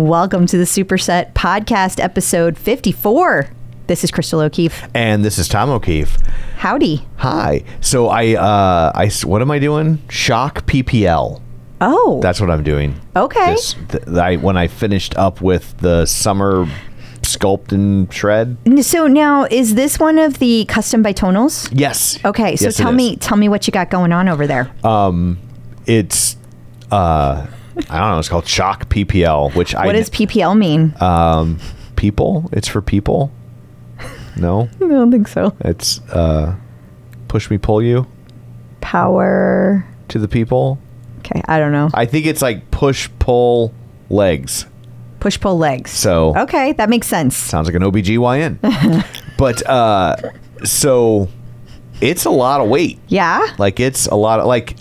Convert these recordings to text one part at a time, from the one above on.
Welcome to the Superset Podcast, episode 54. This is Crystal O'Keefe. And this is Tom O'Keefe. Howdy. Hi. So I what am I doing? Shock PPL. Oh. That's what I'm doing. Okay. When I finished up with the summer sculpt and shred. So now, is this one of the custom by tonals? Yes. Okay. So yes, tell me what you got going on over there. It's I don't know. It's called Shock PPL, which what does PPL mean? People. It's for people. No, I don't think so. It's push me, pull you. Power to the people. Okay, I don't know. I think it's like push, pull, legs. Push, pull, legs. So okay, that makes sense. Sounds like an OBGYN. But so it's a lot of weight. Yeah. Like it's a lot of like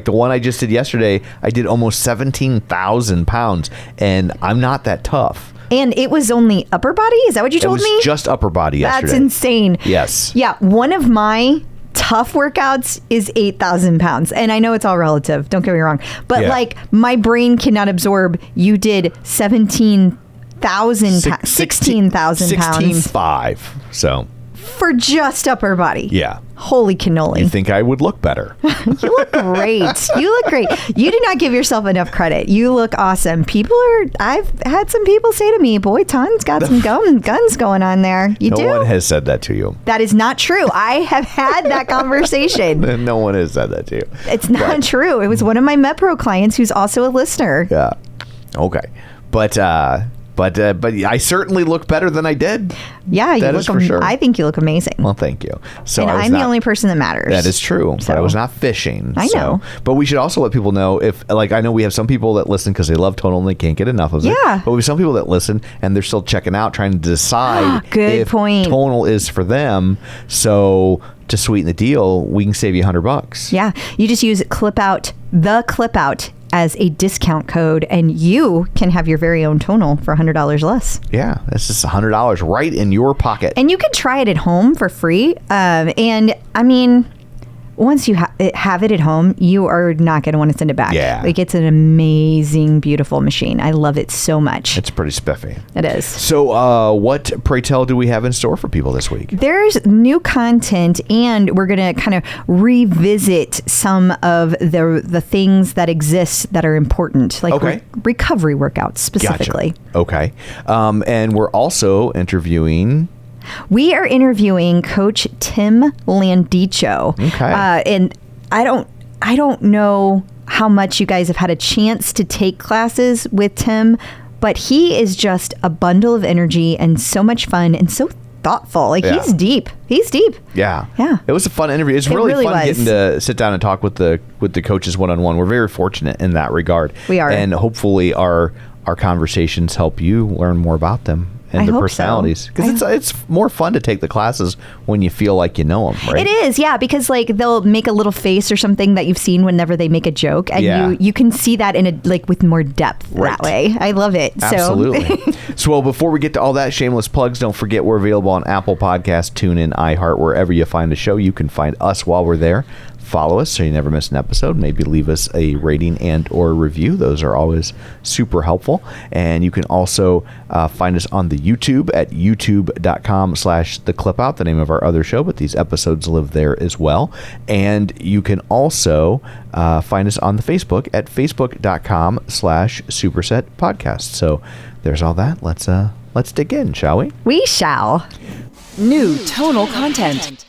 the one I just did yesterday. I did almost 17,000 pounds, and I'm not that tough. And it was only upper body? Is that what you told me? It was just upper body yesterday. That's insane. Yes. Yeah. One of my tough workouts is 8,000 pounds. And I know it's all relative. Don't get me wrong. But like my brain cannot absorb. You did 16,000 pounds. 16,500. So. For just upper body. Yeah. Holy cannoli. You think I would look better. You look great. You look great. You do not give yourself enough credit. You look awesome. I've had some people say to me, boy, Ton's got some guns going on there. You do? No one has said that to you. That is not true. I have had that conversation. No one has said that to you. It's not true. It was one of my MetPro clients who's also a listener. Yeah. Okay. But I certainly look better than I did. Yeah, you look for sure. I think you look amazing. Well, thank you. So and I'm the only person that matters. That is true. So. But I was not fishing. I know. But we should also let people know I know we have some people that listen because they love tonal and they can't get enough of it. Yeah. But we have some people that listen and they're still checking out, trying to decide if tonal is for them. So to sweeten the deal, we can save you $100. Yeah. You just use the clip out as a discount code, and you can have your very own tonal for $100 less. Yeah, that's just $100 right in your pocket. And you can try it at home for free. And I mean, once you have it at home, you are not going to want to send it back. Yeah. Like, it's an amazing, beautiful machine. I love it so much. It's pretty spiffy. It is. So what, pray tell, do we have in store for people this week? There's new content, and we're going to kind of revisit some of the things that exist that are important, like recovery workouts specifically. Gotcha. Okay. And we're also interviewing... We are interviewing Coach Tim Landicho. Okay. And I don't know how much you guys have had a chance to take classes with Tim, but he is just a bundle of energy and so much fun and so thoughtful. He's deep. He's deep. Yeah. Yeah. It was a fun interview. It's really fun getting to sit down and talk with the coaches one-on-one. We're very fortunate in that regard. We are. And hopefully our conversations help you learn more about them and their personalities, because it's more fun to take the classes when you feel like you know them, right? It is, yeah, because they'll make a little face or something that you've seen whenever they make a joke, and you can see that in with more depth that way. I love it. Absolutely. So before we get to all that, shameless plugs, don't forget we're available on Apple Podcasts, TuneIn, iHeart, wherever you find a show. You can find us while we're there. Follow us so you never miss an episode. Maybe leave us a rating and or review. Those are always super helpful. And you can also find us on the YouTube at youtube.com/theclipout, the name of our other show, but these episodes live there as well. And you can also find us on the Facebook at facebook.com/superset podcast. So there's all that. Let's dig in, shall we? We shall. New tonal content.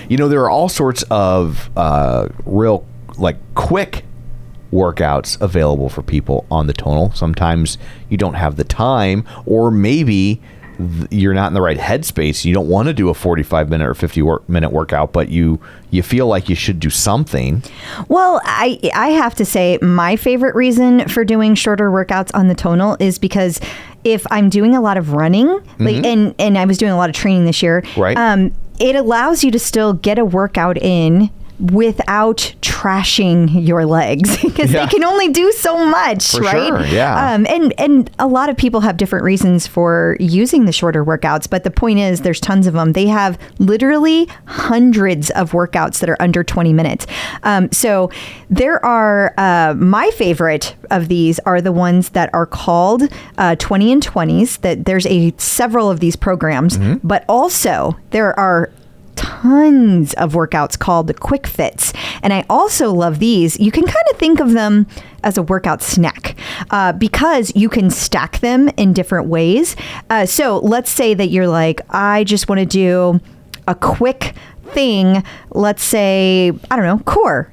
You know, there are all sorts of real, quick workouts available for people on the tonal. Sometimes you don't have the time, or maybe you're not in the right headspace. You don't want to do a 45-minute or 50-minute workout, but you feel like you should do something. Well, I have to say my favorite reason for doing shorter workouts on the tonal is because if I'm doing a lot of running, and I was doing a lot of training this year, right. It allows you to still get a workout in without trashing your legs because they can only do so much, For right? sure, yeah. And a lot of people have different reasons for using the shorter workouts, but the point is there's tons of them. They have literally hundreds of workouts that are under 20 minutes. So there are, my favorite of these are the ones that are called 20 and 20s, that there's several of these programs, but also there are tons of workouts called the quick fits. And I also love these. You can kind of think of them as a workout snack because you can stack them in different ways. So let's say that you're like, I just want to do a quick thing. Let's say, I don't know, core.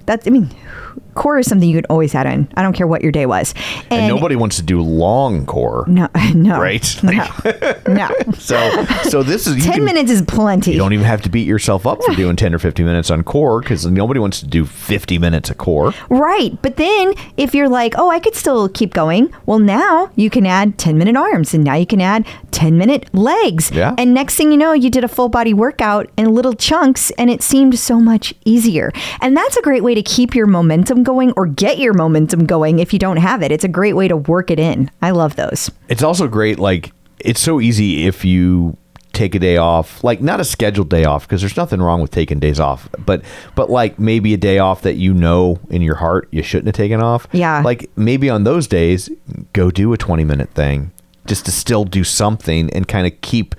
Core is something you could always add in. I don't care what your day was. And nobody wants to do long core. No. Right? No. So this is 10 minutes is plenty. You don't even have to beat yourself up for doing 10 or 15 minutes on core because nobody wants to do 50 minutes of core. Right. But then if you're like, oh, I could still keep going. Well, now you can add 10-minute arms and now you can add 10-minute legs. Yeah. And next thing you know, you did a full body workout in little chunks and it seemed so much easier. And that's a great way to keep your momentum going or get your momentum going if you don't have it. It's a great way to work it in. I love those. It's also great. Like, it's so easy if you take a day off, like not a scheduled day off, because there's nothing wrong with taking days off, but like maybe a day off that you know in your heart you shouldn't have taken off. Yeah. Like maybe on those days, go do a 20-minute thing just to still do something and kind of keep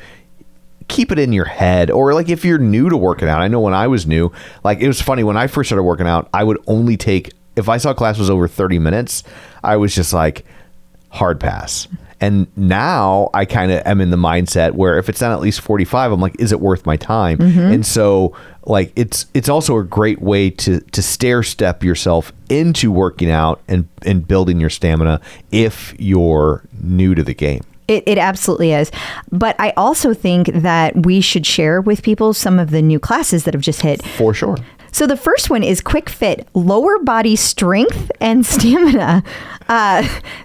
it in your head. Or like if you're new to working out, I know when I was new, like it was funny when I first started working out, I would only take, if I saw class was over 30 minutes, I was just like hard pass. And now I kind of am in the mindset where if it's not at least 45, I'm like, is it worth my time? And so like it's also a great way to stair step yourself into working out and building your stamina if you're new to the game. It absolutely is. But I also think that we should share with people some of the new classes that have just hit. For sure. So the first one is Quick Fit, lower body strength and stamina.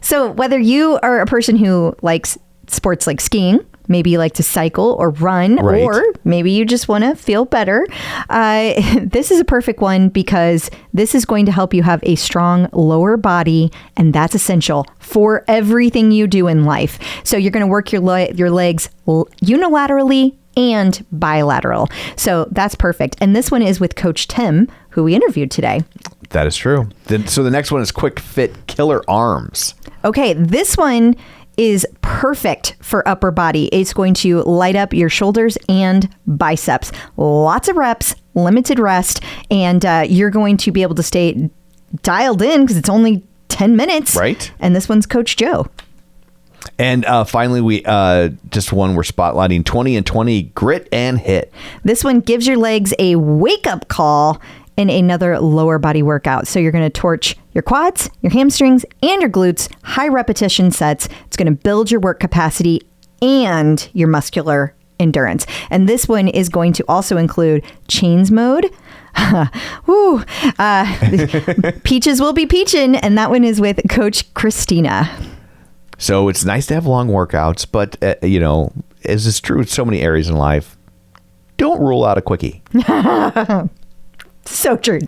So whether you are a person who likes sports like skiing, maybe you like to cycle or run, right, or maybe you just want to feel better. This is a perfect one because this is going to help you have a strong lower body, and that's essential for everything you do in life. So you're going to work your legs unilaterally and bilateral. So that's perfect. And this one is with Coach Tim, who we interviewed today. That is true. So the next one is Quick Fit Killer Arms. Okay, this one is perfect for upper body. It's going to light up your shoulders and biceps. Lots of reps, limited rest, and you're going to be able to stay dialed in because it's only 10 minutes. Right. And this one's Coach Joe. And finally, we just one we're spotlighting 20 and 20 Grit and HIIT. This one gives your legs a wake-up call in another lower body workout. So you're going to torch your quads, your hamstrings, and your glutes, high repetition sets. It's going to build your work capacity and your muscular endurance. And this one is going to also include chains mode. Woo! Peaches will be peachin', and that one is with Coach Christina. So it's nice to have long workouts, but, as is true in so many areas in life, don't rule out a quickie. So true.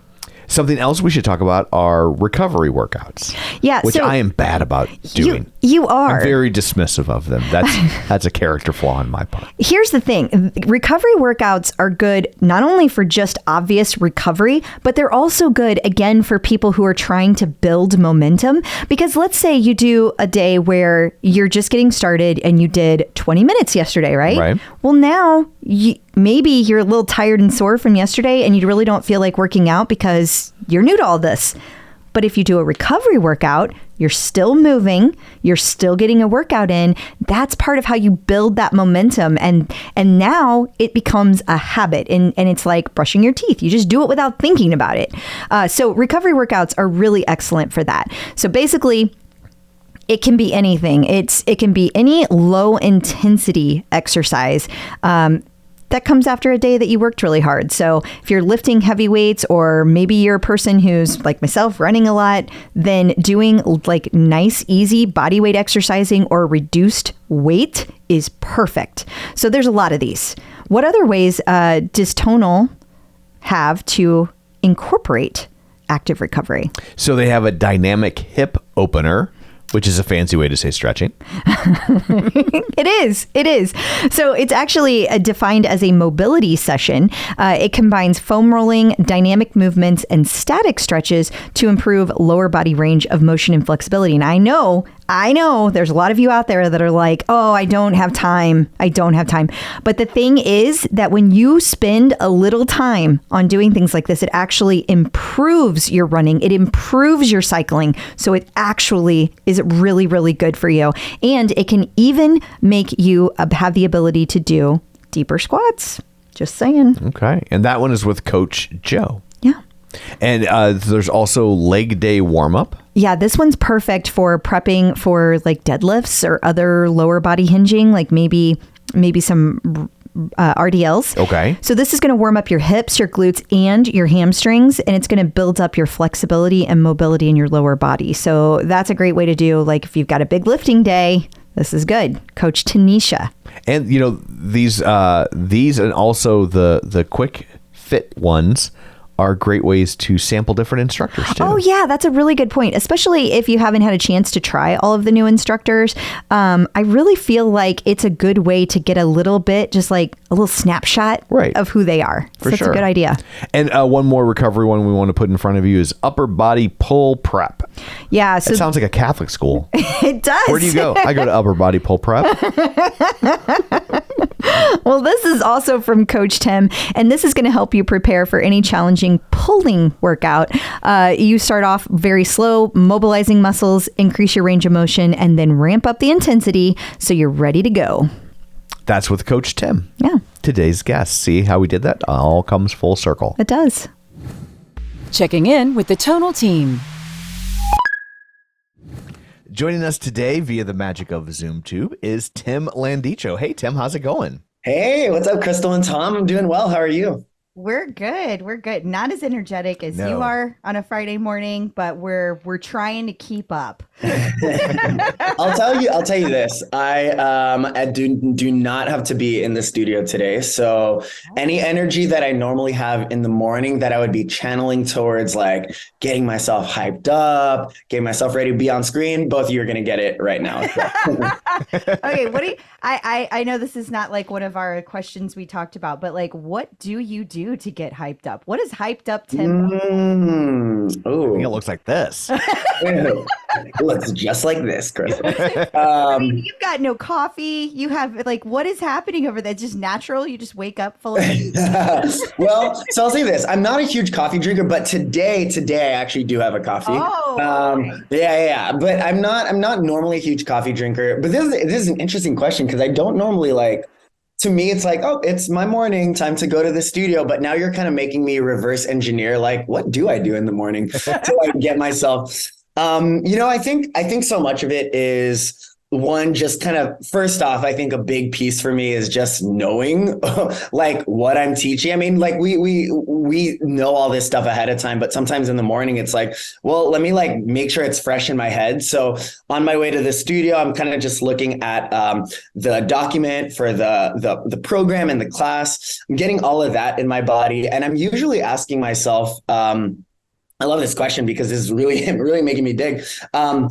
Something else we should talk about are recovery workouts. Yeah, which I am bad about doing. You are. I'm very dismissive of them. That's a character flaw on my part. Here's the thing. Recovery workouts are good not only for just obvious recovery, but they're also good, again, for people who are trying to build momentum. Because let's say you do a day where you're just getting started and you did 20 minutes yesterday, right? Right. Well, now maybe you're a little tired and sore from yesterday and you really don't feel like working out because you're new to all this. But if you do a recovery workout, you're still moving, you're still getting a workout in. That's part of how you build that momentum. And now it becomes a habit. And it's like brushing your teeth. You just do it without thinking about it. So recovery workouts are really excellent for that. So basically, it can be anything. It can be any low intensity exercise that comes after a day that you worked really hard. So if you're lifting heavy weights, or maybe you're a person who's like myself running a lot, then doing like nice, easy body weight exercising or reduced weight is perfect. So there's a lot of these. What other ways does Tonal have to incorporate active recovery. So they have a dynamic hip opener, which is a fancy way to say stretching. It is. So it's actually defined as a mobility session. It combines foam rolling, dynamic movements, and static stretches to improve lower body range of motion and flexibility. And I know there's a lot of you out there that are like, oh, I don't have time. But the thing is that when you spend a little time on doing things like this, it actually improves your running. It improves your cycling. So it actually is really, really good for you. And it can even make you have the ability to do deeper squats. Just saying. Okay. And that one is with Coach Joe. Yeah. And there's also leg day warm up. Yeah, this one's perfect for prepping for like deadlifts or other lower body hinging, like maybe some RDLs. Okay. So this is going to warm up your hips, your glutes, and your hamstrings, and it's going to build up your flexibility and mobility in your lower body. So that's a great way to do, like if you've got a big lifting day, this is good. Coach Tanisha. And you know, these and also the quick fit ones are great ways to sample different instructors too. Oh yeah, that's a really good point, especially if you haven't had a chance to try all of the new instructors. I really feel like it's a good way to get a little bit, just like a little snapshot of who they are. So that's a good idea. And one more recovery one we want to put in front of you is upper body pull prep. Yeah. So it sounds like a Catholic school. It does. Where do you go? I go to upper body pull prep. Well, this is also from Coach Tim, and this is going to help you prepare for any challenging pulling workout. You start off very slow, mobilizing muscles, increase your range of motion, and then ramp up the intensity so you're ready to go. That's with Coach Tim. Yeah. Today's guest. See how we did that? All comes full circle. It does. Checking in with the Tonal team. Joining us today via the magic of ZoomTube is Tim Landicho. Hey, Tim, how's it going? Hey, what's up, Crystal and Tom? I'm doing well. How are you? We're good. Not as energetic as you are on a Friday morning, but we're trying to keep up. I'll tell you this. I do not have to be in the studio today. So any energy that I normally have in the morning that I would be channeling towards like getting myself hyped up, getting myself ready to be on screen, both of you are going to get it right now. Okay. What do you, I know this is not like one of our questions we talked about, but like, what do you do to get hyped up? What is hyped up, Tim? Oh, it looks like this. It looks just like this, Chris. I mean, you've got no coffee. You have like, what is happening over there? It's just natural. You just wake up full of. Well, so I'll say this: I'm not a huge coffee drinker, but today I actually do have a coffee. Yeah. But I'm not normally a huge coffee drinker. But this is an interesting question because I don't normally like. To me, it's like, oh, it's my morning, time to go to the studio. But now you're kind of making me reverse engineer. Like, what do I do in the morning to like get myself? I think so much of it is one, just kind of first off, I think a big piece for me is just knowing like what I'm teaching. I mean, like we know all this stuff ahead of time, but sometimes in the morning it's like, well, let me like make sure it's fresh in my head. So on my way to the studio, I'm kind of just looking at the document for the program and the class. I'm getting all of that in my body. And I'm usually asking myself, I love this question because this is really making me dig. I'm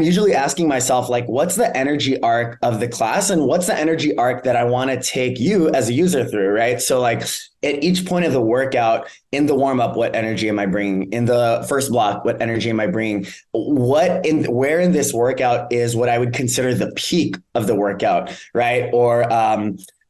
usually asking myself, like, what's the energy arc of the class and what's the energy arc that I want to take you as a user through, right? So like at each point of the workout, in the warm up, what energy am I bringing? In the first block, what energy am I bringing? Where in this workout is what I would consider the peak of the workout, right? Or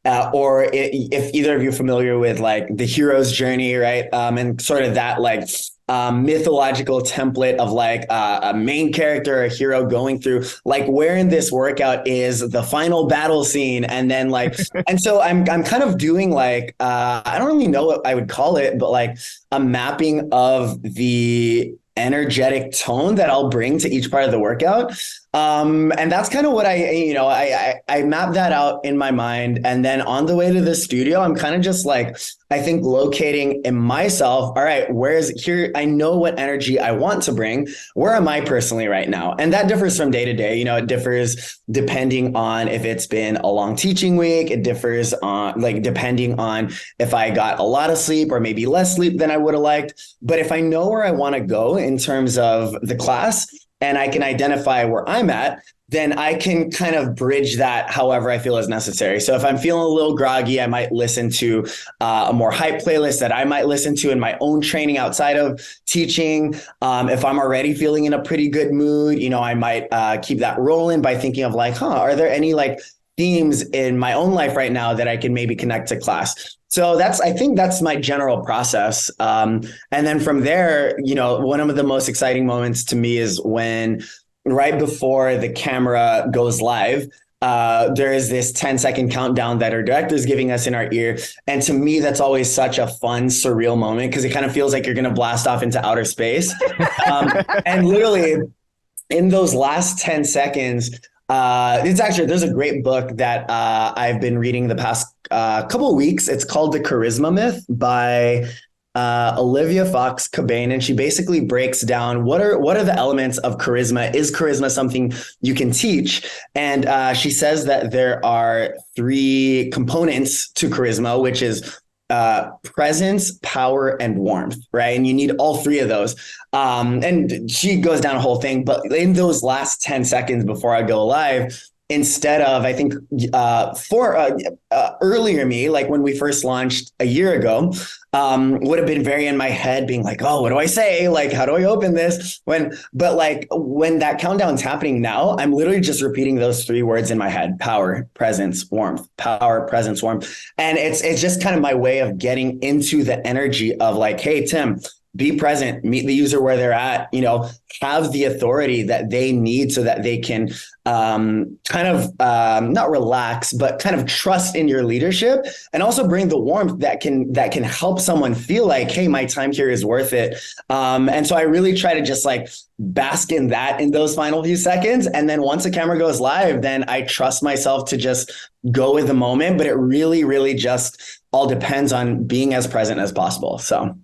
if either of you are familiar with like the hero's journey, right? And sort of that like mythological template of like a main character, a hero going through like where in this workout is the final battle scene. And then like, and so I'm kind of doing like, I don't really know what I would call it, but like a mapping of the energetic tone that I'll bring to each part of the workout. And that's kind of what I map that out in my mind. And then on the way to the studio, I'm kind of just like, I think locating in myself, all right, where's here? I know what energy I want to bring. Where am I personally right now? And that differs from day to day. It differs depending on if it's been a long teaching week. It differs on depending on if I got a lot of sleep or maybe less sleep than I would have liked. But if I know where I want to go in terms of the class, and I can identify where I'm at, then I can kind of bridge that however I feel is necessary. So if I'm feeling a little groggy, I might listen to a more hype playlist that I might listen to in my own training outside of teaching. If I'm already feeling in a pretty good mood, I might keep that rolling by thinking of are there any themes in my own life right now that I can maybe connect to class? So I think that's my general process. And then from there, one of the most exciting moments to me is when right before the camera goes live, there is this 10-second countdown that our director is giving us in our ear. And to me, that's always such a fun, surreal moment because it kind of feels like you're going to blast off into outer space. And literally in those last 10 seconds, there's a great book that I've been reading the past couple of weeks. It's called The Charisma Myth by Olivia Fox Cabane, and she basically breaks down what are the elements of charisma. Is charisma something you can teach? And she says that there are 3 components to charisma, which is presence, power, and warmth, right? And you need all 3 of those. And she goes down a whole thing, but in those last 10 seconds before I go live, instead of, I think, earlier me, when we first launched a year ago, would have been very in my head being oh, what do I say? How do I open this? When that countdown's happening now, I'm literally just repeating those 3 words in my head: power, presence, warmth, power, presence, warmth. And it's just kind of my way of getting into the energy of hey, Tim, be present, meet the user where they're at, have the authority that they need so that they can not relax, but kind of trust in your leadership, and also bring the warmth that can help someone feel hey, my time here is worth it. And so I really try to just bask in that in those final few seconds. And then once the camera goes live, then I trust myself to just go with the moment. But it really, really just all depends on being as present as possible. So.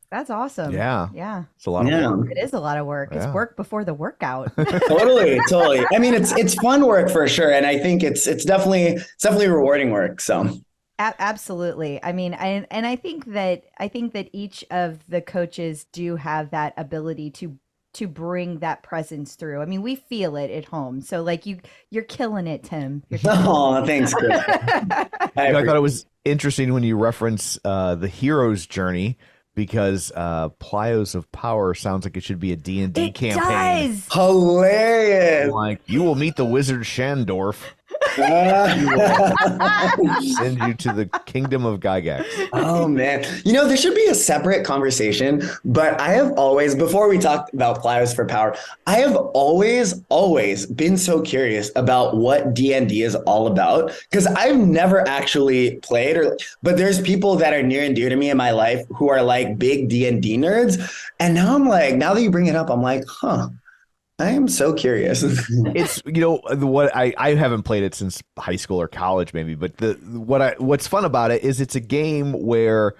That's awesome. Yeah. Yeah. It's a lot of work. It is a lot of work. Yeah. It's work before the workout. Totally. I mean, it's fun work for sure. And I think it's definitely rewarding work. So. Absolutely. I mean, I think that each of the coaches do have that ability to bring that presence through. I mean, we feel it at home. So you're killing it, Tim. Oh, thanks, Chris. I thought it was interesting when you reference the hero's journey, because Plyos of Power sounds like it should be a D&D campaign. Does. Hilarious. You will meet the wizard Shandorf. Send you to the kingdom of Gygax. Oh man, there should be a separate conversation, but I have always, before we talked about Plyos for Power, I have always been so curious about what D&D is all about, because I've never actually played, but there's people that are near and dear to me in my life who are big D&D nerds, and now I'm now that you bring it up, I'm I am so curious. It's what I haven't played it since high school or college maybe, but what's fun about it is it's a game where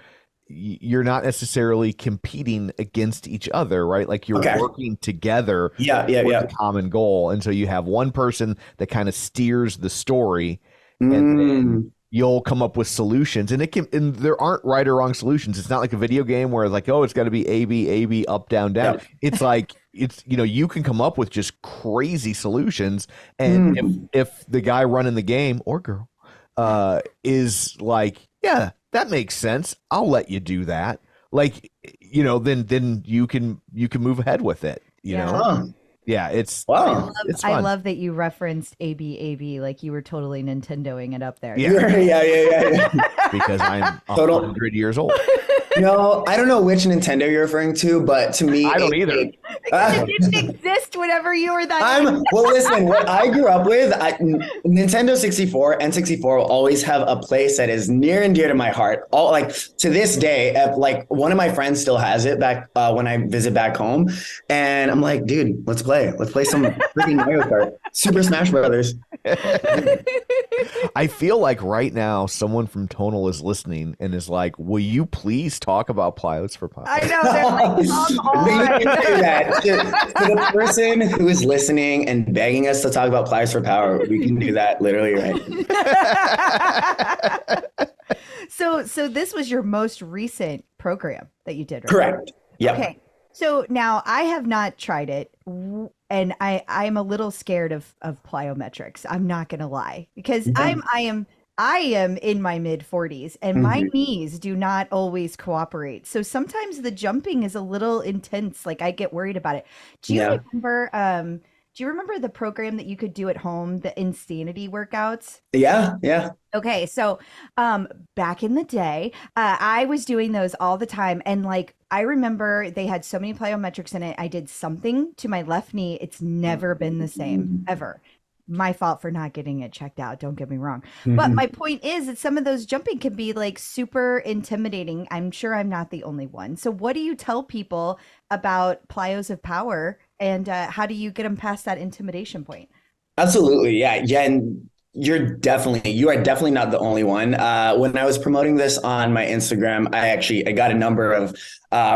you're not necessarily competing against each other, right? You're working together for a common goal, and so you have one person that kind of steers the story, and then you'll come up with solutions, and there aren't right or wrong solutions. It's not like a video game where it's got to be A, B, up, down. Yep. It's you can come up with just crazy solutions, and if the guy running the game or girl is yeah, that makes sense, I'll let you do that. Then you can move ahead with it. You know. Yeah, it's wow. I love that you referenced AB like you were totally Nintendoing it up there. Yeah. Because I'm 100 years old. No, I don't know which Nintendo you're referring to, but to me, I don't either. Because it didn't exist whenever you were that young. Well, listen, what I grew up with, Nintendo 64 and 64 will always have a place that is near and dear to my heart. All like to this day, like one of my friends still has it back when I visit back home, and I'm like, dude, let's play some freaking Mario Kart, Super Smash Brothers. I feel like right now someone from Tonal is listening and is like, will you please talk about plyos for power? I know, they're like, come on. To the person who is listening and begging us to talk about plyos for power, we can do that literally right. So this was your most recent program that you did, right? Correct. Yeah. Okay. So now I have not tried it, and I'm a little scared of plyometrics. I'm not gonna lie, because I am in my mid 40s, and my knees do not always cooperate. So sometimes the jumping is a little intense. Like I get worried about it. Do you remember? Do you remember the program that you could do at home, the Insanity workouts? Yeah, yeah. Okay, so back in the day, I was doing those all the time. And like, I remember they had so many plyometrics in it. I did something to my left knee. It's never been the same, ever. My fault for not getting it checked out. Don't get me wrong. But my point is that some of those jumping can be like super intimidating. I'm sure I'm not the only one. So what do you tell people about plyos of power, and how do you get them past that intimidation point? Absolutely. Yeah. Yeah. And you are definitely not the only one. When I was promoting this on my Instagram, I got a number of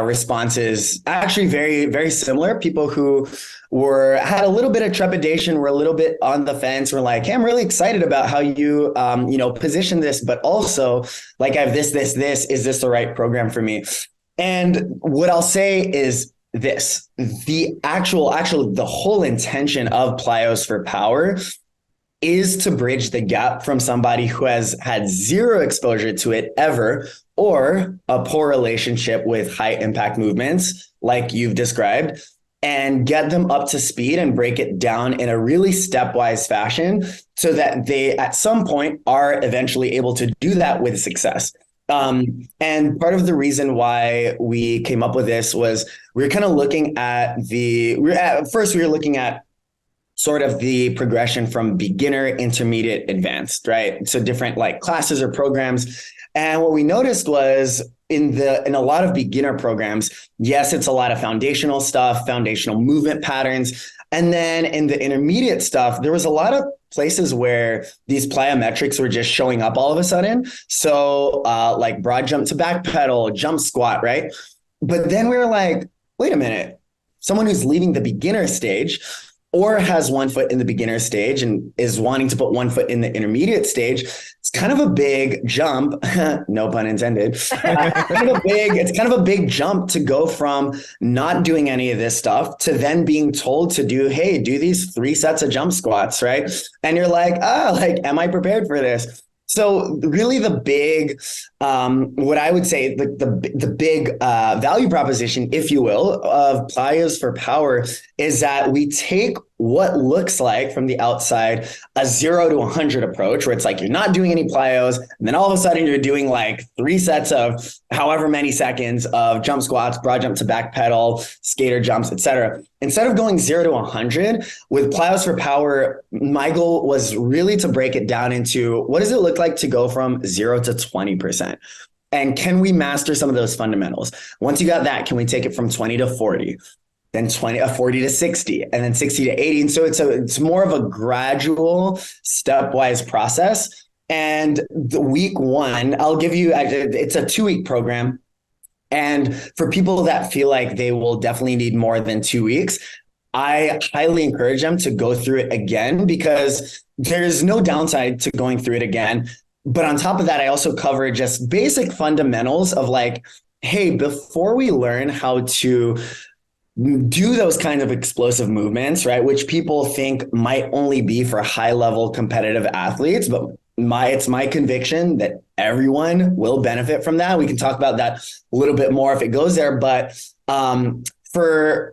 responses, actually very, very similar. People who had a little bit of trepidation, were a little bit on the fence, were like, hey, I'm really excited about how you, position this, but also like I have this, is this the right program for me? And what I'll say is this, the whole intention of plyos for power is to bridge the gap from somebody who has had zero exposure to it ever, or a poor relationship with high impact movements like you've described, and get them up to speed and break it down in a really stepwise fashion so that they at some point are eventually able to do that with success. And part of the reason why we came up with this was we were kind of looking at we were looking at sort of the progression from beginner, intermediate, advanced, right? So different like classes or programs. And what we noticed was in a lot of beginner programs, yes, it's a lot of foundational stuff, foundational movement patterns. And then in the intermediate stuff, there was a lot of places where these plyometrics were just showing up all of a sudden. So like broad jump to back pedal, jump squat, right? But then we were like, wait a minute, someone who's leaving the beginner stage or has one foot in the beginner stage and is wanting to put one foot in the intermediate stage, it's kind of a big jump, no pun intended. It's kind of a big jump to go from not doing any of this stuff to then being told to do these 3 sets of jump squats, right? And you're like, am I prepared for this? So really the big, what I would say, the big value proposition, if you will, of plyos for power is that we take what looks like from the outside a 0 to 100 approach, where it's like you're not doing any plyos, and then all of a sudden you're doing like 3 sets of however many seconds of jump squats, broad jump to back pedal, skater jumps, etc. Instead of going 0 to 100 with plyos for power, my goal was really to break it down into what does it look like to go from 0 to 20%? And can we master some of those fundamentals? Once you got that, can we take it from 20 to 40? Then 40 to 60, and then 60 to 80. And so it's more of a gradual, stepwise process. And the week 1, I'll give you, it's a 2-week program. And for people that feel like they will definitely need more than 2 weeks, I highly encourage them to go through it again, because there's no downside to going through it again. But on top of that, I also cover just basic fundamentals of like, hey, before we learn how to do those kinds of explosive movements, right, which people think might only be for high level competitive athletes, but it's my conviction that everyone will benefit from that. We can talk about that a little bit more if it goes there, but for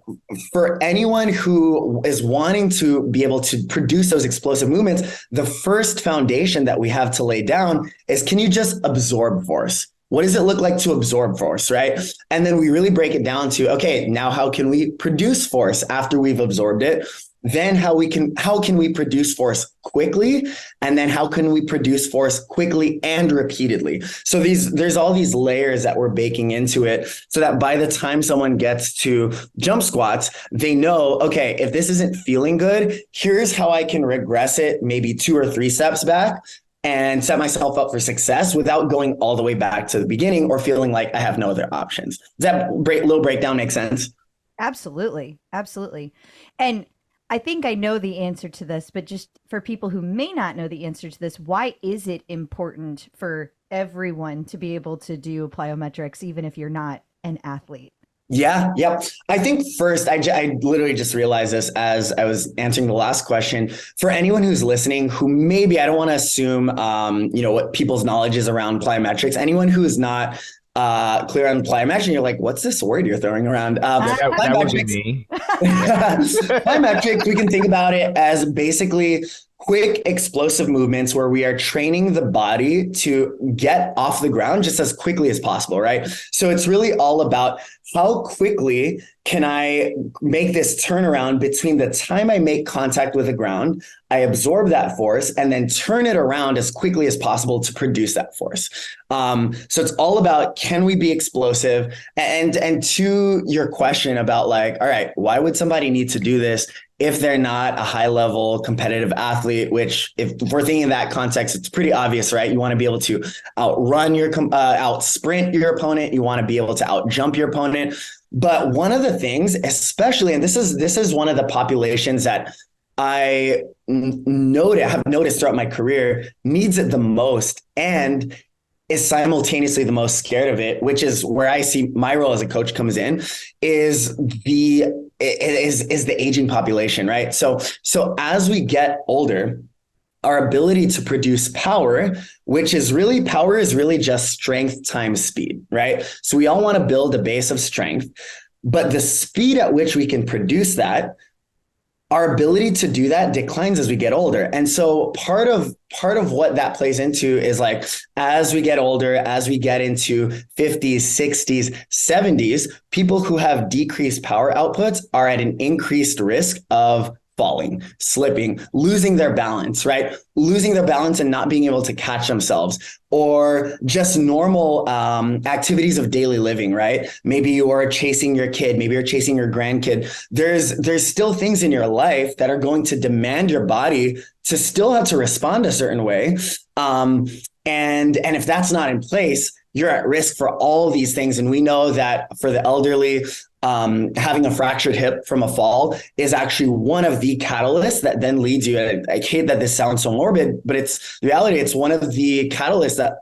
anyone who is wanting to be able to produce those explosive movements, the first foundation that we have to lay down is, can you just absorb force? what does it look like to absorb force, right? And then we really break it down to, okay, now how can we produce force after we've absorbed it? Then how can we produce force quickly? And then how can we produce force quickly and repeatedly? So there's all these layers that we're baking into it so that by the time someone gets to jump squats, they know, okay, if this isn't feeling good, here's how I can regress it maybe 2 or 3 steps back and set myself up for success without going all the way back to the beginning or feeling like I have no other options. Does that little breakdown make sense? Absolutely. Absolutely. And I think I know the answer to this, but just for people who may not know the answer to this, why is it important for everyone to be able to do plyometrics, even if you're not an athlete? Yeah. Yep. I think first, I literally just realized this as I was answering the last question. For anyone who's listening, who maybe, I don't want to assume, what people's knowledge is around plyometrics. Anyone who is not clear on plyometrics, you're like, what's this word you're throwing around? That would be me. Plyometrics, we can think about it as basically quick explosive movements where we are training the body to get off the ground just as quickly as possible, right? So it's really all about how quickly can I make this turnaround between the time I make contact with the ground, I absorb that force, and then turn it around as quickly as possible to produce that force. So it's all about, can we be explosive? And to your question about like, all right, why would somebody need to do this if they're not a high level competitive athlete, which if we're thinking in that context, it's pretty obvious, right? You want to be able to out sprint your opponent. You want to be able to out jump your opponent. But one of the things, especially, and this is one of the populations that I have noticed throughout my career needs it the most and is simultaneously the most scared of it, which is where I see my role as a coach comes in, is the aging population, right? So as we get older, our ability to produce power, power is really just strength times speed, right? So we all want to build a base of strength, but the speed at which we can produce that, our ability to do that declines as we get older. And so part of what that plays into is like, as we get older, as we get into 50s, 60s, 70s, people who have decreased power outputs are at an increased risk of falling, slipping, losing their balance, right? Losing their balance and not being able to catch themselves, or just normal activities of daily living, right? Maybe you are chasing your kid, maybe you're chasing your grandkid. There's still things in your life that are going to demand your body to still have to respond a certain way. And if that's not in place, you're at risk for all these things. And we know that for the elderly, having a fractured hip from a fall is actually one of the catalysts that then leads you. I hate that this sounds so morbid, but it's the reality. It's one of the catalysts that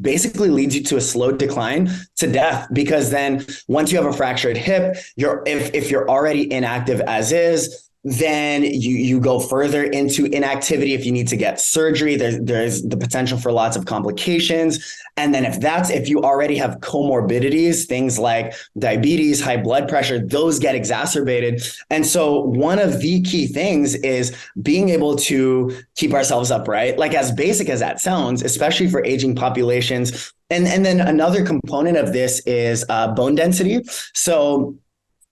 basically leads you to a slow decline to death, because then once you have a fractured hip, if you're already inactive as is, then you go further into inactivity. If you need to get surgery, there's the potential for lots of complications. And then if you already have comorbidities, things like diabetes, high blood pressure, those get exacerbated. And so one of the key things is being able to keep ourselves upright, like as basic as that sounds, especially for aging populations. And then another component of this is bone density. So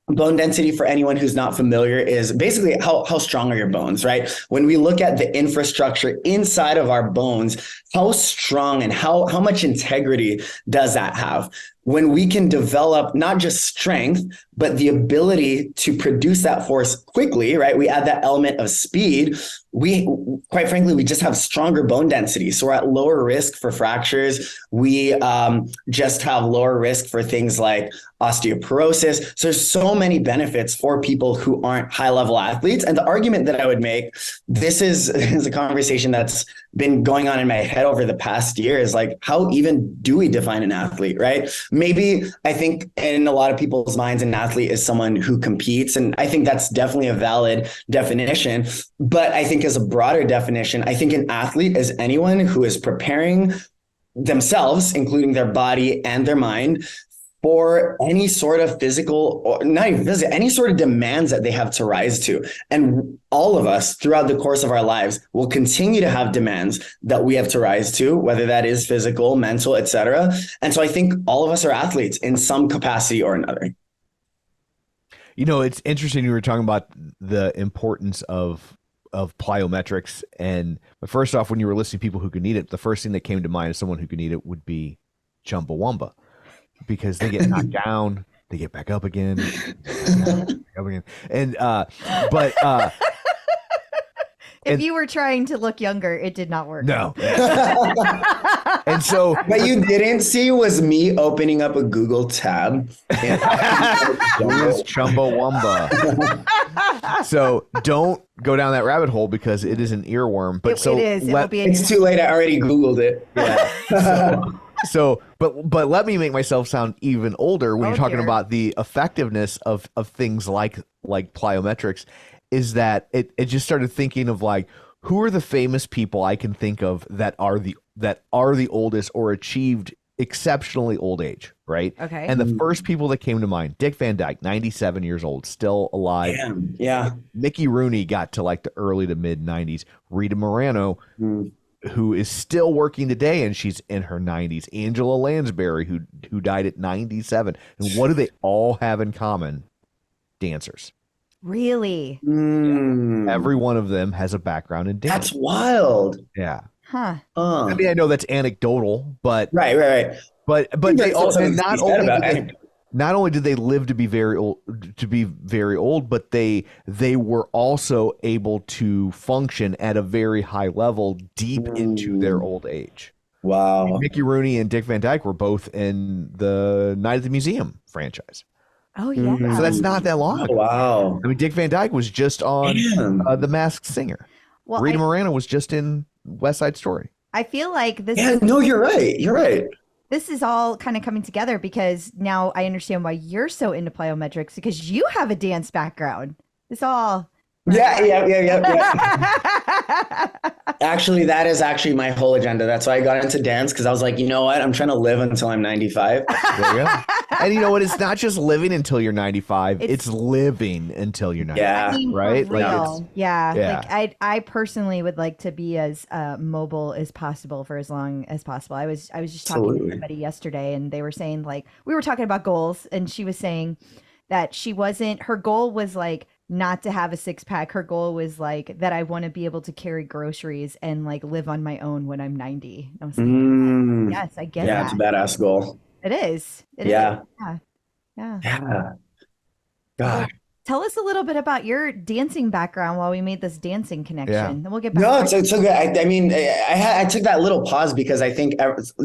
bone density, for anyone who's not familiar, is basically how strong are your bones, right? When we look at the infrastructure inside of our bones, how strong and how much integrity does that have? When we can develop not just strength, but the ability to produce that force quickly, right? We add that element of speed. Quite frankly, we just have stronger bone density. So we're at lower risk for fractures. We just have lower risk for things like osteoporosis. So there's so many benefits for people who aren't high level athletes. And the argument that I would make, this is a conversation that's been going on in my head over the past year, is like, how even do we define an athlete, right? Maybe I think in a lot of people's minds, an athlete is someone who competes. And I think that's definitely a valid definition. But I think as a broader definition, I think an athlete is anyone who is preparing themselves, including their body and their mind, for any sort of physical, or not even physical, any sort of demands that they have to rise to. And all of us throughout the course of our lives will continue to have demands that we have to rise to, whether that is physical, mental, etc. And so I think all of us are athletes in some capacity or another. You know, it's interesting you were talking about the importance of plyometrics. But first off, when you were listing people who could need it, the first thing that came to mind as someone who could need it would be Chumbawamba, because they get knocked down, they get back up again, and if you were trying to look younger, it did not work. No. And so what you didn't see was me opening up a Google tab. Where's Chumbawamba? So don't go down that rabbit hole because it is an earworm. But it is. It's too late. I already Googled it. Yeah. But let me make myself sound even older when you're talking about the effectiveness of things like plyometrics. Is that it just started thinking of like, who are the famous people I can think of that are the oldest or achieved exceptionally old age, right? Okay. And the first people that came to mind, Dick Van Dyke, 97 years old, still alive. Damn. Yeah. Mickey Rooney got to like the early to mid 90s. Rita Moreno, who is still working today, and she's in her 90s. Angela Lansbury, who died at 97. And what do they all have in common? Dancers. Really? Every one of them has a background in dance. That's wild. Yeah. Huh. I mean, I know that's anecdotal, but right. But they also not only did they live to be very old, but they were also able to function at a very high level deep into their old age. Wow. Mickey Rooney and Dick Van Dyke were both in the Night at the Museum franchise. Oh, yeah. So that's not that long ago. Wow. I mean, Dick Van Dyke was just on The Masked Singer. Well, Rita Moreno was just in West Side Story. I feel like this you're right. You're right. This is all kind of coming together because now I understand why you're so into plyometrics, because you have a dance background. It's all... Yeah. Actually, that is actually my whole agenda. That's why I got into dance, because I was like, you know what? I'm trying to live until I'm 95. There you go. And you know what? It's not just living until you're 95. It's living until you're 95. Yeah. I mean, right? for real. Yeah. Like I personally would like to be as mobile as possible for as long as possible. I was just talking to somebody yesterday, and they were saying, like, we were talking about goals, and she was saying that her goal was like not to have a six pack. Her goal was like that I want to be able to carry groceries and like live on my own when I'm 90. I was like, yes, I get that. Yeah, it's a badass goal. It is. Yeah. Gosh. Tell us a little bit about your dancing background while we made this dancing connection. Yeah. Then we'll get back. No, it's so good. I mean, I took that little pause because I think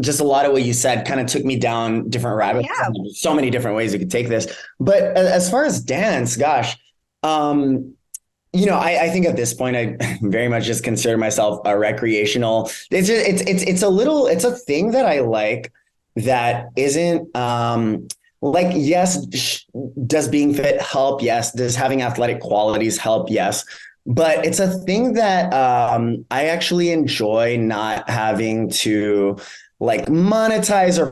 just a lot of what you said kind of took me down different rabbit holes. So many different ways you could take this. But as far as dance, gosh, you know, I think at this point, I very much just consider myself a recreational. It's a thing that I like that isn't, like, yes, does being fit help? Yes. Does having athletic qualities help? Yes. But it's a thing that I actually enjoy not having to like monetize or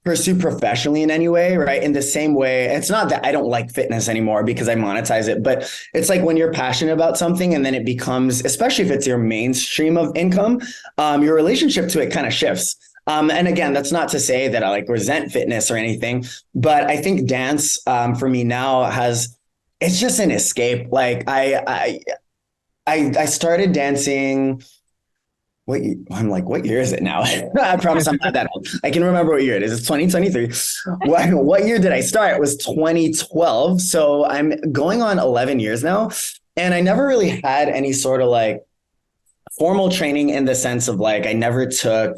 pursue professionally in any way, right? In the same way, it's not that I don't like fitness anymore because I monetize it, but it's like when you're passionate about something and then it becomes, especially if it's your mainstream of income, your relationship to it kind of shifts. And again, that's not to say that I like resent fitness or anything, but I think dance for me now it's just an escape. Like I started dancing. I'm like, what year is it now? I promise I'm not that old. I can remember what year it is. It's 2023. What year did I start? It was 2012. So I'm going on 11 years now. And I never really had any sort of like formal training in the sense of like, I never took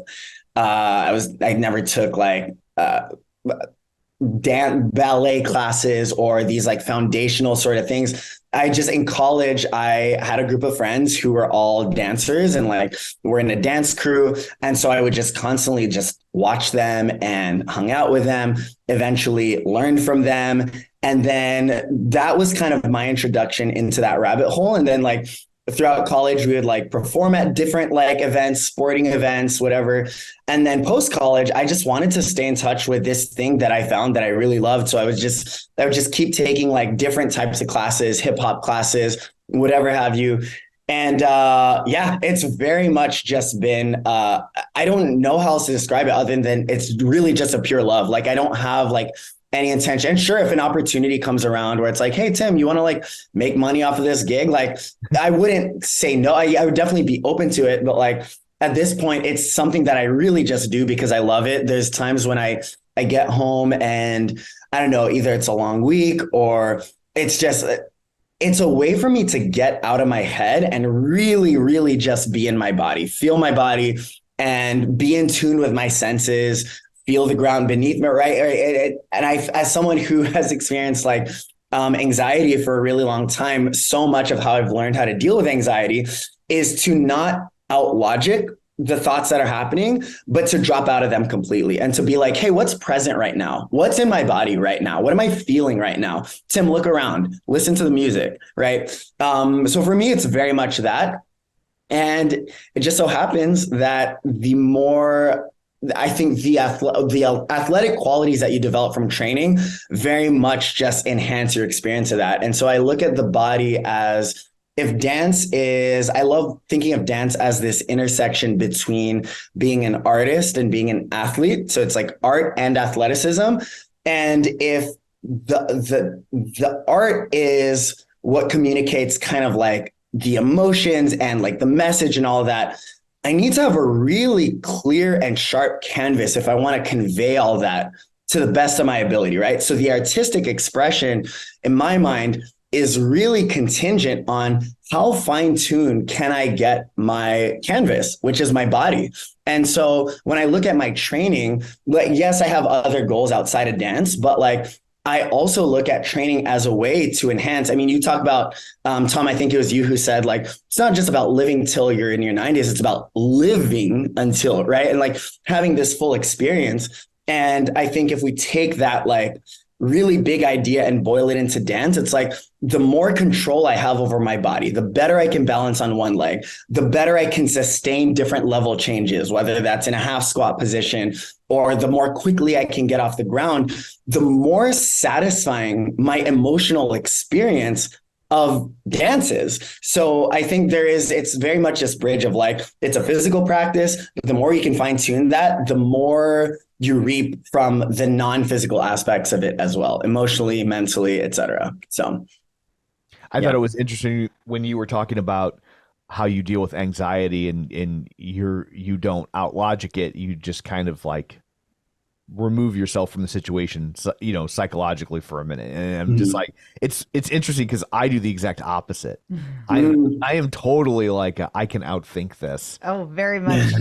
like ballet classes or these like foundational sort of things. In college, I had a group of friends who were all dancers and like we're in a dance crew. And so I would just constantly just watch them and hung out with them, eventually learned from them. And then that was kind of my introduction into that rabbit hole. And then like throughout college, we would like perform at different like events, sporting events, whatever. And then post college, I just wanted to stay in touch with this thing that I found that I really loved. So I would just keep taking like different types of classes, hip hop classes, whatever have you. And it's very much just been, I don't know how else to describe it other than it's really just a pure love. Like I don't have like any intention. And sure, if an opportunity comes around where it's like, hey, Tim, you want to like make money off of this gig? Like I wouldn't say no. I would definitely be open to it. But like at this point, it's something that I really just do because I love it. There's times when I get home and I don't know, either it's a long week or it's a way for me to get out of my head and really, really just be in my body, feel my body and be in tune with my senses, feel the ground beneath me, right? And as someone who has experienced like anxiety for a really long time, so much of how I've learned how to deal with anxiety is to not out logic the thoughts that are happening, but to drop out of them completely and to be like, hey, what's present right now? What's in my body right now? What am I feeling right now? Tim, look around, listen to the music, right? So for me, it's very much that. And it just so happens that the more I think the athletic qualities that you develop from training very much just enhance your experience of that. And so I look at the body as I love thinking of dance as this intersection between being an artist and being an athlete. So it's like art and athleticism. And if the art is what communicates kind of like the emotions and like the message and all that, I need to have a really clear and sharp canvas if I want to convey all that to the best of my ability, right? So the artistic expression in my mind is really contingent on how fine-tuned can I get my canvas, which is my body. And so when I look at my training, like, yes, I have other goals outside of dance, but like, I also look at training as a way to enhance. I mean, you talk about, Tom, I think it was you who said, like, it's not just about living till you're in your 90s, it's about living until, right? And like having this full experience. And I think if we take that like really big idea and boil it into dance, it's like the more control I have over my body, the better I can balance on one leg, the better I can sustain different level changes, whether that's in a half squat position or the more quickly I can get off the ground, the more satisfying my emotional experience of dances. So I think it's very much this bridge of like, it's a physical practice, but the more you can fine tune that, the more you reap from the non-physical aspects of it as well, emotionally, mentally, etc. So I thought it was interesting when you were talking about how you deal with anxiety and you don't out logic it. You just kind of like remove yourself from the situation, you know, psychologically for a minute. And I'm just like, it's interesting because I do the exact opposite. I am totally like, I can outthink this. Oh, very much.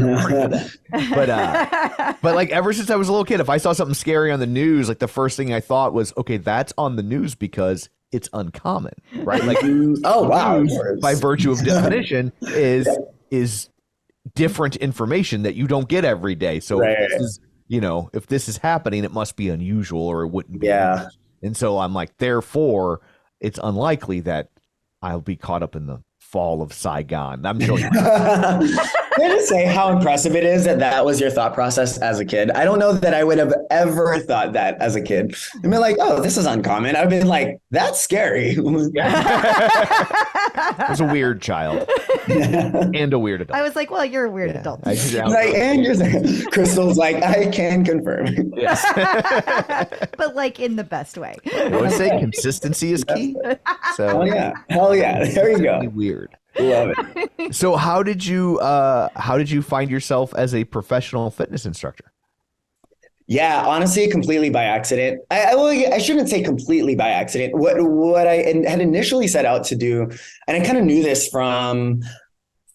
but like ever since I was a little kid, if I saw something scary on the news, like the first thing I thought was, okay, that's on the news because it's uncommon, right? Like, oh wow, by virtue of definition is different information that you don't get every day. So if this is happening, it must be unusual or it wouldn't be. Yeah. And so I'm like, therefore, it's unlikely that I'll be caught up in the fall of Saigon. I'm sure. Can I just say how impressive it is that was your thought process as a kid? I don't know that I would have ever thought that as a kid. I'd be like, oh, this is uncommon. I've been like, that's scary. I was a weird child and a weird adult. I was like, well, you're a weird adult. And you're saying, Crystal's like, I can confirm. Yes. But like in the best way. I always say consistency is key. So Hell yeah. There you go. Weird. Love it. So how did you find yourself as a professional fitness instructor? Yeah, honestly, completely by accident. I shouldn't say completely by accident. What I had initially set out to do, and I kind of knew this from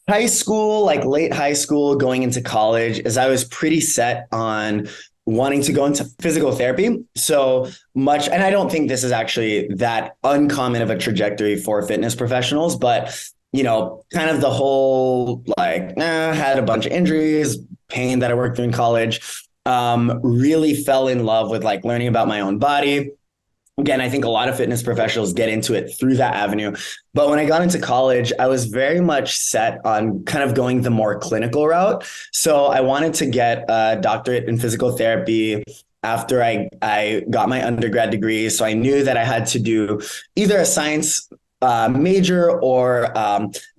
high school, like late high school, going into college, is I was pretty set on wanting to go into physical therapy so much. And I don't think this is actually that uncommon of a trajectory for fitness professionals, but kind of the whole had a bunch of injuries, pain that I worked through in college, really fell in love with like learning about my own body, again, I think a lot of fitness professionals get into it through that avenue. But when I got into college, I was very much set on kind of going the more clinical route. So I wanted to get a doctorate in physical therapy after I got my undergrad degree. So I knew that I had to do either a science major or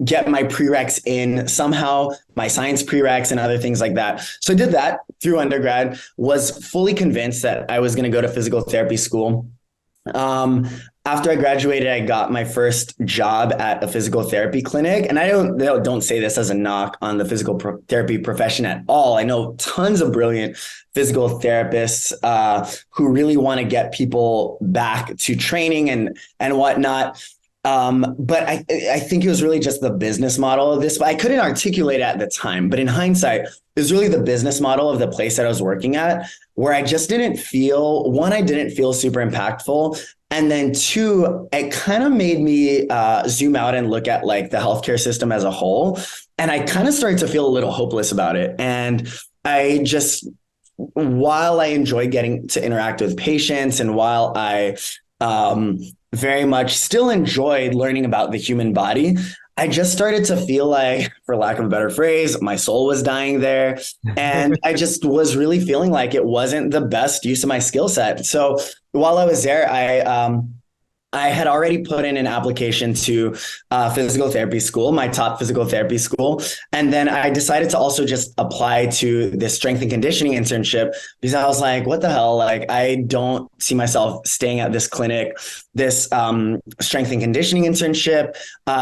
get my prereqs in somehow, my science prereqs and other things like that. So I did that through undergrad, was fully convinced that I was going to go to physical therapy school. After I graduated, I got my first job at a physical therapy clinic. And I don't say this as a knock on the physical therapy profession at all. I know tons of brilliant physical therapists who really want to get people back to training and whatnot. But I think it was really just the business model of this. I couldn't articulate it at the time, but in hindsight, it was really the business model of the place that I was working at, where I just didn't feel, one, I didn't feel super impactful. And then two, it kind of made me zoom out and look at like the healthcare system as a whole. And I kind of started to feel a little hopeless about it. And I just, while I enjoy getting to interact with patients and while I very much still enjoyed learning about the human body, I just started to feel like, for lack of a better phrase, my soul was dying there. And I just was really feeling like it wasn't the best use of my skill set. So while I was there, I had already put in an application to physical therapy school, my top physical therapy school. And then I decided to also just apply to this strength and conditioning internship because I was like, what the hell? Like, I don't see myself staying at this clinic, this strength and conditioning internship,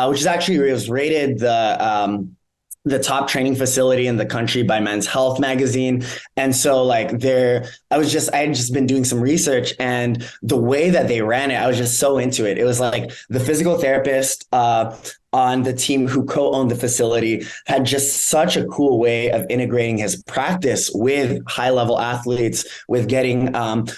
which is actually, it was rated the top training facility in the country by Men's Health magazine. And so like I had just been doing some research, and the way that they ran it, I was just so into it. It was like the physical therapist on the team who co-owned the facility had just such a cool way of integrating his practice with high-level athletes, with getting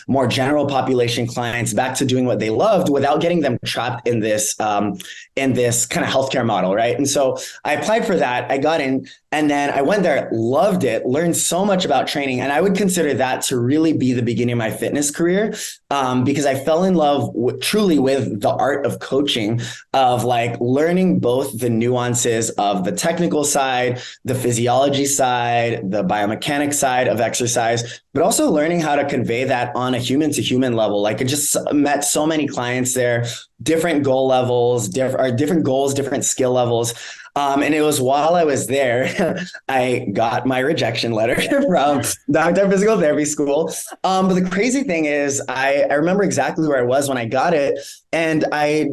more general population clients back to doing what they loved without getting them trapped in this kind of healthcare model, right? And so I applied for that. I got in, and then I went there, loved it, learned so much about training. And I would consider that to really be the beginning of my fitness career because I fell in love truly with the art of coaching, of like learning both the nuances of the technical side, the physiology side, the biomechanics side of exercise, but also learning how to convey that on a human to human level. Like I just met so many clients there, different goal levels, different goals, different skill levels. And it was while I was there, I got my rejection letter from Dr. Physical Therapy School. But the crazy thing is I remember exactly where I was when I got it. And I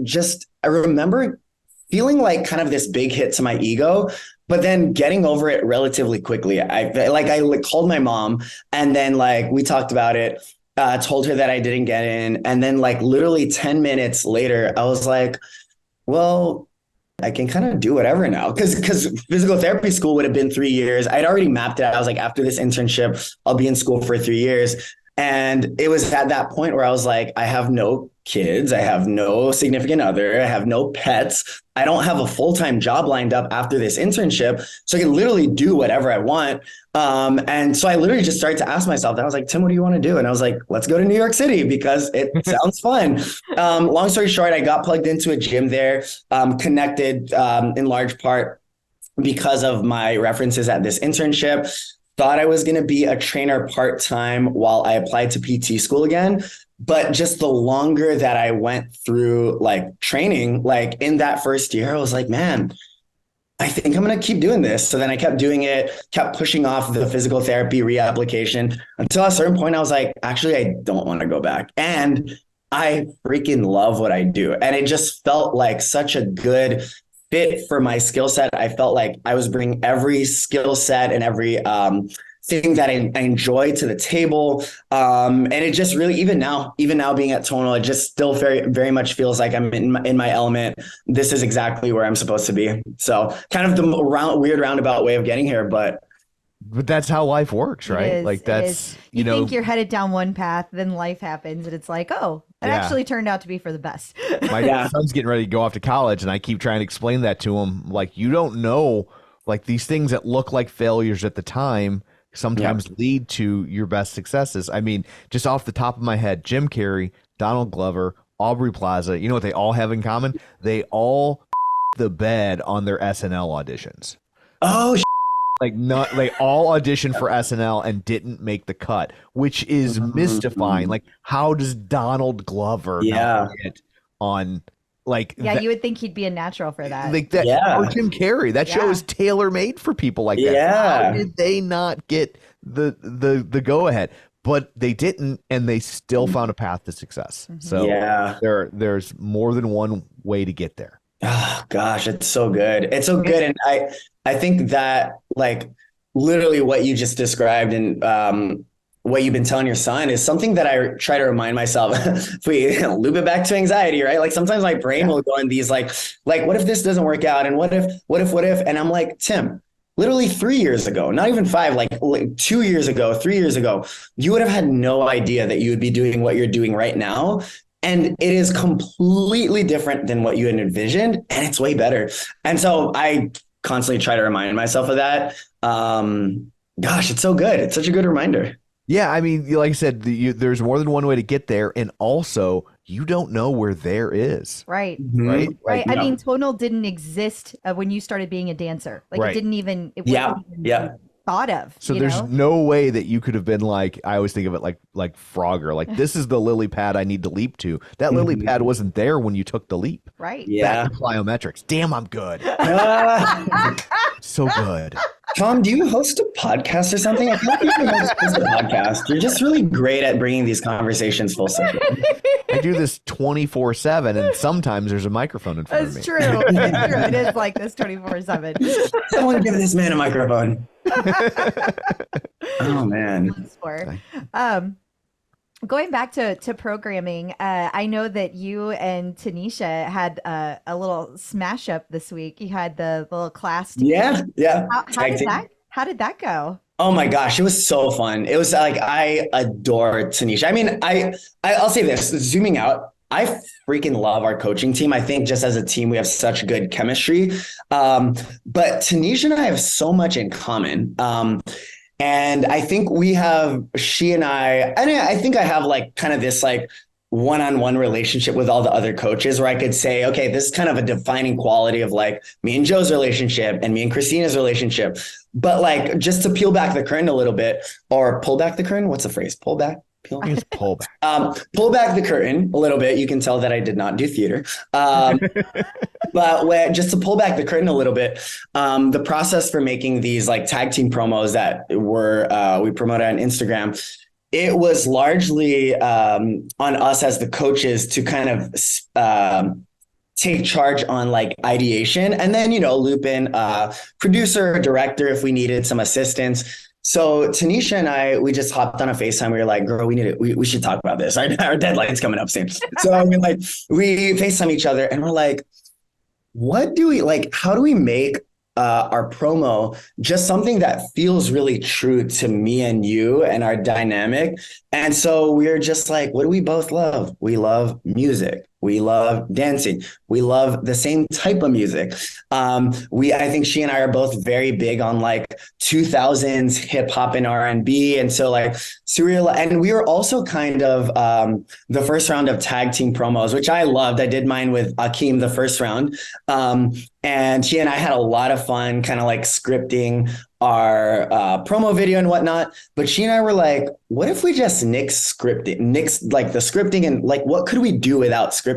remember feeling like kind of this big hit to my ego, but then getting over it relatively quickly. I called my mom, and then like we talked about it, told her that I didn't get in. And then like literally 10 minutes later, I was like, well, I can kind of do whatever now. Because physical therapy school would have been 3 years. I'd already mapped it out. I was like, after this internship, I'll be in school for 3 years. And it was at that point where I was like, I have no kids. I have no significant other. I have no pets. I don't have a full-time job lined up after this internship. So I can literally do whatever I want. And so I literally just started to ask myself that. I was like, Tim, what do you want to do? And I was like, let's go to New York City because it sounds fun. Long story short, I got plugged into a gym there, connected in large part because of my references at this internship. Thought I was going to be a trainer part-time while I applied to PT school again. But just the longer that I went through like training, like in that first year, I was like, man, I think I'm going to keep doing this. So then I kept doing it, kept pushing off the physical therapy reapplication until at a certain point I was like, actually, I don't want to go back. And I freaking love what I do. And it just felt like such a good fit for my skill set. I felt like I was bringing every skill set and every thing that I enjoy to the table. And it just really, even now being at Tonal, it just still very, very much feels like I'm in my element. This is exactly where I'm supposed to be. So kind of the weird roundabout way of getting here, but that's how life works, right? Like that's, you think you're headed down one path, then life happens and it's like, oh, it actually turned out to be for the best. My son's getting ready to go off to college, and I keep trying to explain that to him. Like, you don't know, like these things that look like failures at the time, sometimes lead to your best successes. I mean, just off the top of my head, Jim Carrey, Donald Glover, Aubrey Plaza, you know what they all have in common? They all the bed on their SNL auditions. Oh, like not they all auditioned for SNL and didn't make the cut, which is mystifying. Like, how does Donald Glover not get on? Like, you would think he'd be a natural for that. Like that, or Jim Carrey. That show is tailor made for people like that. How did they not get the go ahead? But they didn't, and they still found a path to success. So there's more than one way to get there. Oh gosh, it's so good. It's so good. And I think that, like, literally what you just described and what you've been telling your son is something that I try to remind myself. If we loop it back to anxiety, right? Like, sometimes my brain will go in these like, what if this doesn't work out? And what if, and I'm like, Tim, literally 3 years ago, not even 5, like 2 years ago, 3 years ago, you would have had no idea that you would be doing what you're doing right now. And it is completely different than what you had envisioned, and it's way better. And so I constantly try to remind myself of that. Gosh, it's so good. It's such a good reminder. Yeah, I mean, like I said, there's more than one way to get there, and also you don't know where there is. Right. Right. Right. I mean, tonal didn't exist when you started being a dancer. Like, it didn't even. It wasn't even thought of. So there's no way that you could have been like, I always think of it like Frogger, like, this is the lily pad I need to leap to. That lily pad wasn't there when you took the leap. Right. Yeah. Back to plyometrics. Damn, I'm good. So good. Tom, do you host a podcast or something? I feel like you host a podcast. You're just really great at bringing these conversations full circle. I do this 24/7, and sometimes there's a microphone in front of me. It's true. It's true. It is like this 24/7. Someone give this man a microphone. Oh, man. Going back to programming, I know that you and Tanisha had a little smash up this week. You had the little class together. Yeah. How did that go? Oh my gosh, it was so fun. It was like, I adore Tanisha. I mean, I'll say this, zooming out, I freaking love our coaching team. I think just as a team, we have such good chemistry. But Tanisha and I have so much in common. And I think she and I think I have like kind of this like one-on-one relationship with all the other coaches where I could say, okay, this is kind of a defining quality of like me and Joe's relationship and me and Christina's relationship. But like, just to peel back the curtain a little bit, or pull back the curtain. What's the phrase? Pull back? Pull back the curtain a little bit. You can tell that I did not do theater. But just to pull back the curtain a little bit, the process for making these like tag team promos that we promoted on Instagram, it was largely on us as the coaches to kind of take charge on like ideation, and then, loop in producer or director if we needed some assistance. So Tanisha and I, we just hopped on a FaceTime. We were like, girl, we should talk about this. Our deadline's coming up soon. So I mean, like, we FaceTime each other and we're like, how do we make our promo just something that feels really true to me and you and our dynamic? And so we're just like, what do we both love? We love music. We love dancing. We love the same type of music. I think she and I are both very big on like 2000s hip hop and R&B. And so like surreal. And we were also kind of the first round of tag team promos, which I loved. I did mine with Akeem the first round. And she and I had a lot of fun kind of like scripting our promo video and whatnot. But she and I were like, what if we just nix like the scripting, and like, what could we do without scripting?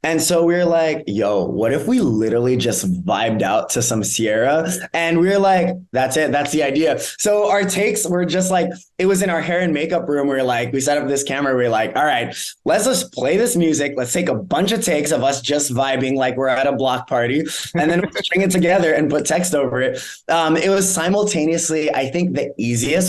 And so we were like, yo, what if we literally just vibed out to some Sierra? And we were like, that's it. That's the idea. So our takes were just like, it was in our hair and makeup room. We set up this camera. We were like, all right, let's just play this music. Let's take a bunch of takes of us just vibing like we're at a block party, and then string it together and put text over it. It was simultaneously, I think,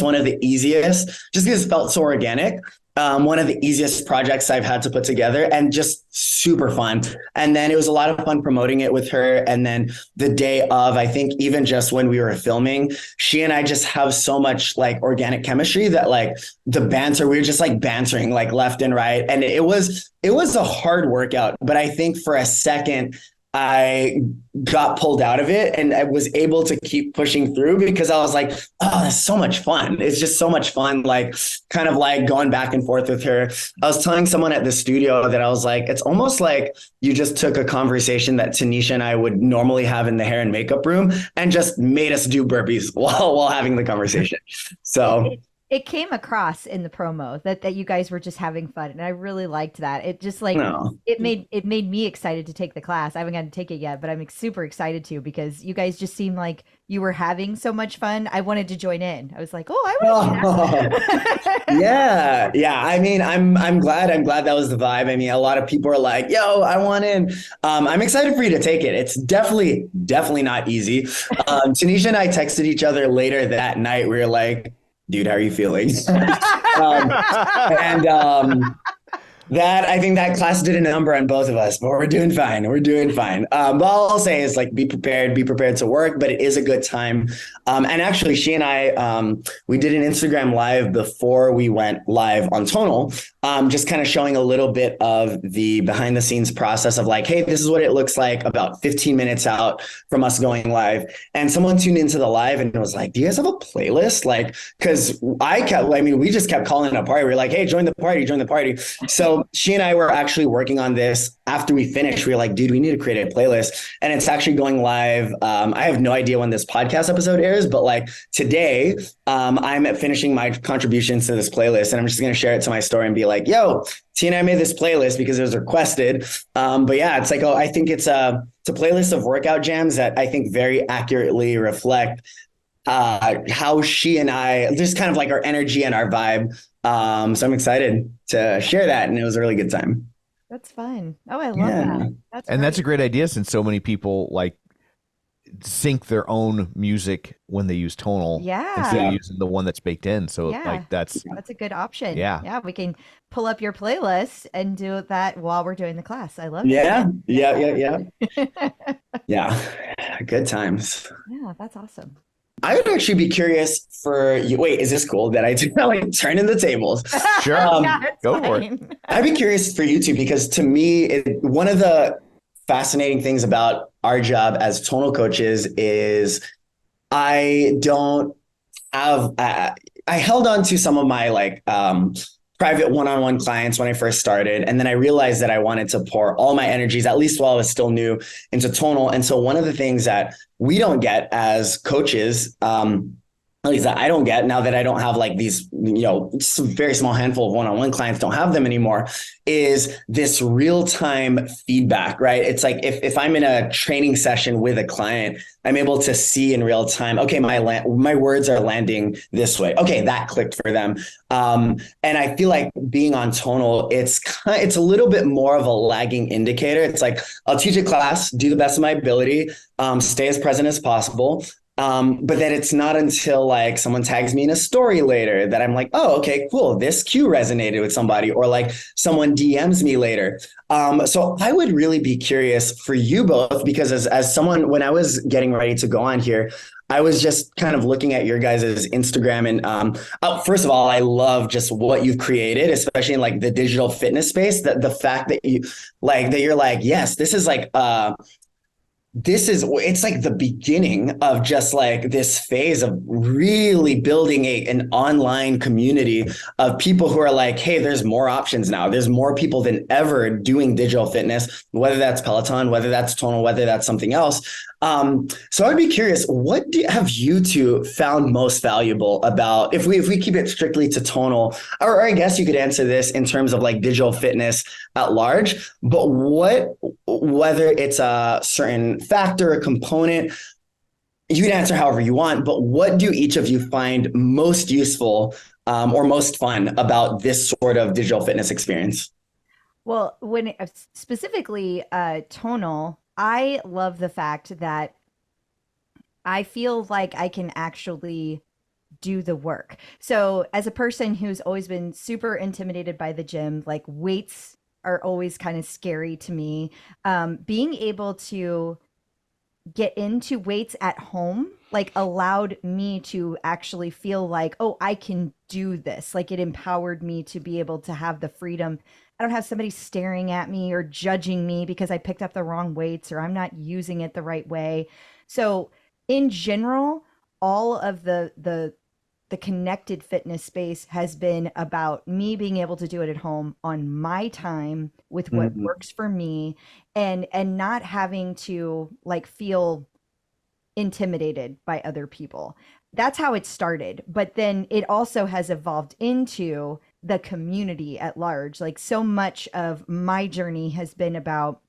one of the easiest, just because it felt so organic. One of the easiest projects I've had to put together, and just super fun. And then it was a lot of fun promoting it with her. And then the day of, I think even just when we were filming, she and I just have so much like organic chemistry that like the banter, we were just like bantering like left and right. And it was a hard workout, but I think for a second, I got pulled out of it and I was able to keep pushing through because I was like, oh, that's so much fun. It's just so much fun. Like kind of like going back and forth with her. I was telling someone at the studio that I was like, it's almost like you just took a conversation that Tanisha and I would normally have in the hair and makeup room and just made us do burpees while having the conversation. So it came across in the promo that you guys were just having fun, and I really liked that. It just like no. it made me excited to take the class. I haven't gotten to take it yet, but I'm super excited to because you guys just seemed like you were having so much fun. I wanted to join in. I was like, oh, I want to do that. Yeah. Yeah. I mean, I'm glad that was the vibe. I mean, a lot of people are like, yo, I want in. I'm excited for you to take it. It's definitely not easy. Tanisha and I texted each other later that night. We were like, dude, how are you feeling? And that I think that class did a number on both of us, but we're doing fine. We're doing fine. But all I'll say is like, be prepared to work, but it is a good time. And actually she and I, we did an Instagram live before we went live on Tonal, just kind of showing a little bit of the behind the scenes process of like, hey, this is what it looks like about 15 minutes out from us going live. And someone tuned into the live and was like, do you guys have a playlist? Like, cause we just kept calling it a party. We were like, hey, join the party. So she and I were actually working on this after we finished. We were like, dude, we need to create a playlist. And it's actually going live. I have no idea when this podcast episode airs, but like today, I'm finishing my contributions to this playlist and I'm just going to share it to my story and be like, yo, T and I made this playlist because it was requested. But yeah, it's like, I think it's a playlist of workout jams that I think very accurately reflect how she and I just kind of like our energy and our vibe. So I'm excited to share that. And it was a really good time. That's fun. Oh, I love that. That's a great idea since so many people like sync their own music when they use Tonal instead of using the one that's baked in. So like that's a good option. Yeah. Yeah. We can pull up your playlist and do that while we're doing the class. I love it. Yeah. Yeah. Good times. Yeah. That's awesome. I would actually be curious for you. Wait, is this cool that I do like turn in the tables? Sure. Go for it. I'd be curious for you too, because to me, one of the fascinating things about our job as tonal coaches is I don't have, I held on to some of my like, private one-on-one clients when I first started. And then I realized that I wanted to pour all my energies, at least while I was still new, into tonal. And so one of the things that we don't get as coaches, at least that I don't get now that I don't have like these, just a very small handful of one-on-one clients don't have them anymore, is this real-time feedback, right? It's like if I'm in a training session with a client, I'm able to see in real time, okay, my words are landing this way. Okay, that clicked for them. And I feel like being on tonal, it's a little bit more of a lagging indicator. It's like, I'll teach a class, do the best of my ability, stay as present as possible. But then it's not until like someone tags me in a story later that I'm like, oh, okay, cool. This cue resonated with somebody, or like someone DMs me later. So I would really be curious for you both, because as someone, when I was getting ready to go on here, I was just kind of looking at your guys' Instagram and first of all, I love just what you've created, especially in like the digital fitness space, that the fact that you're like, yes, this is like, it's like the beginning of just like this phase of really building an online community of people who are like, hey, there's more options now. There's more people than ever doing digital fitness, whether that's Peloton, whether that's Tonal, whether that's something else. So I'd be curious, what have you two found most valuable about, if we keep it strictly to Tonal, or I guess you could answer this in terms of like digital fitness at large, but whether it's a certain factor, a component, you can answer however you want, but what do each of you find most useful or most fun about this sort of digital fitness experience? Well, when specifically Tonal, I love the fact that I feel like I can actually do the work. So as a person who's always been super intimidated by the gym, like weights are always kind of scary to me. Being able to get into weights at home, like allowed me to actually feel like, oh, I can do this. Like it empowered me to be able to have the freedom. I don't have somebody staring at me or judging me because I picked up the wrong weights or I'm not using it the right way. So in general, all of the connected fitness space has been about me being able to do it at home on my time with what works for me, and not having to like feel intimidated by other people. That's how it started. But then it also has evolved into the community at large. Like so much of my journey has been about,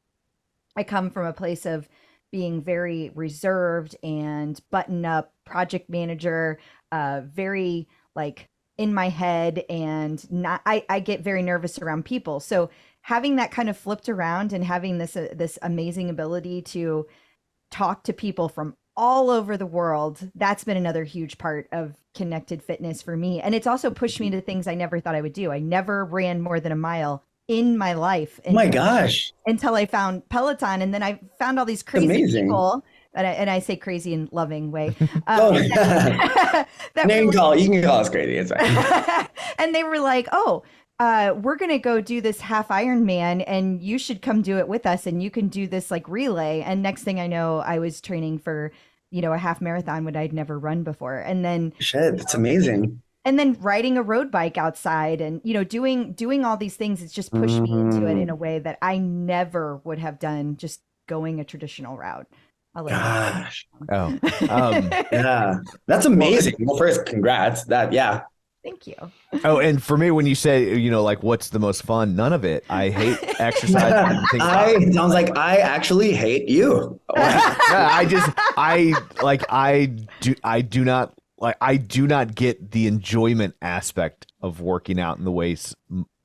I come from a place of being very reserved and button up project manager, very like in my head, and not, I get very nervous around people. So having that kind of flipped around and having this amazing ability to talk to people from all over the world, that's been another huge part of connected fitness for me. And it's also pushed me to things I never thought I would do. I never ran more than a mile in my life. Oh my gosh. Until I found Peloton. And then I found all these crazy people. And I say crazy in loving way. You can call us crazy. It's fine. And they were like, oh, we're going to go do this half Ironman and you should come do it with us. And you can do this like relay. And next thing I know, I was training for, a half marathon, what I'd never run before. And then shit, that's amazing. And then riding a road bike outside and, doing all these things, it's just pushed me into it in a way that I never would have done just going a traditional route. Gosh. Yeah, that's amazing. Well, first, congrats. Yeah. Thank you. Oh, and for me, when you say, like, what's the most fun? None of it. I hate exercise. Sounds like I actually hate you. I do not get the enjoyment aspect of working out in the ways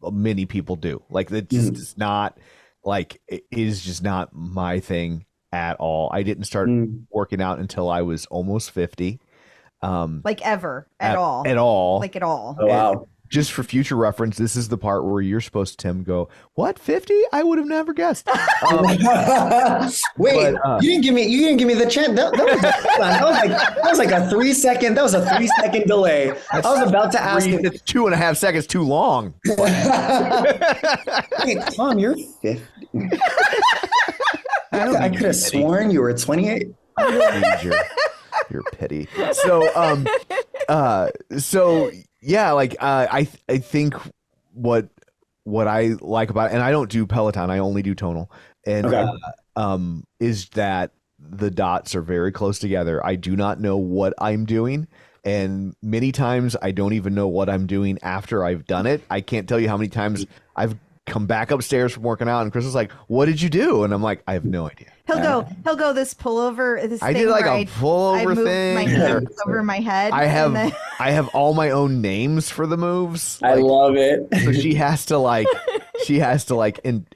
many people do. Like it just is not it is just not my thing at all. I didn't start working out until I was almost 50. Ever at all. Like at all. Oh, wow. Just for future reference, this is the part where you're supposed to, Tim, go, what, 50? I would have never guessed. Wait, you didn't give me the chance. That was like a 3 second. That was a 3 second delay. I was about to ask. It's 2.5 seconds too long. Hey, Tom, you're 50. I could have sworn you were 28. You're petty. So yeah, I think what I like about it, and I don't do Peloton, I only do tonal, and is that the dots are very close together. I do not know what I'm doing, and many times I don't even know what I'm doing after I've done it. I can't tell you how many times I've come back upstairs from working out and Chris is like, what did you do? And I'm like, I have no idea. He'll go this pullover. I did like a pullover thing. My hands over my head. I have all my own names for the moves. I love it. So she has to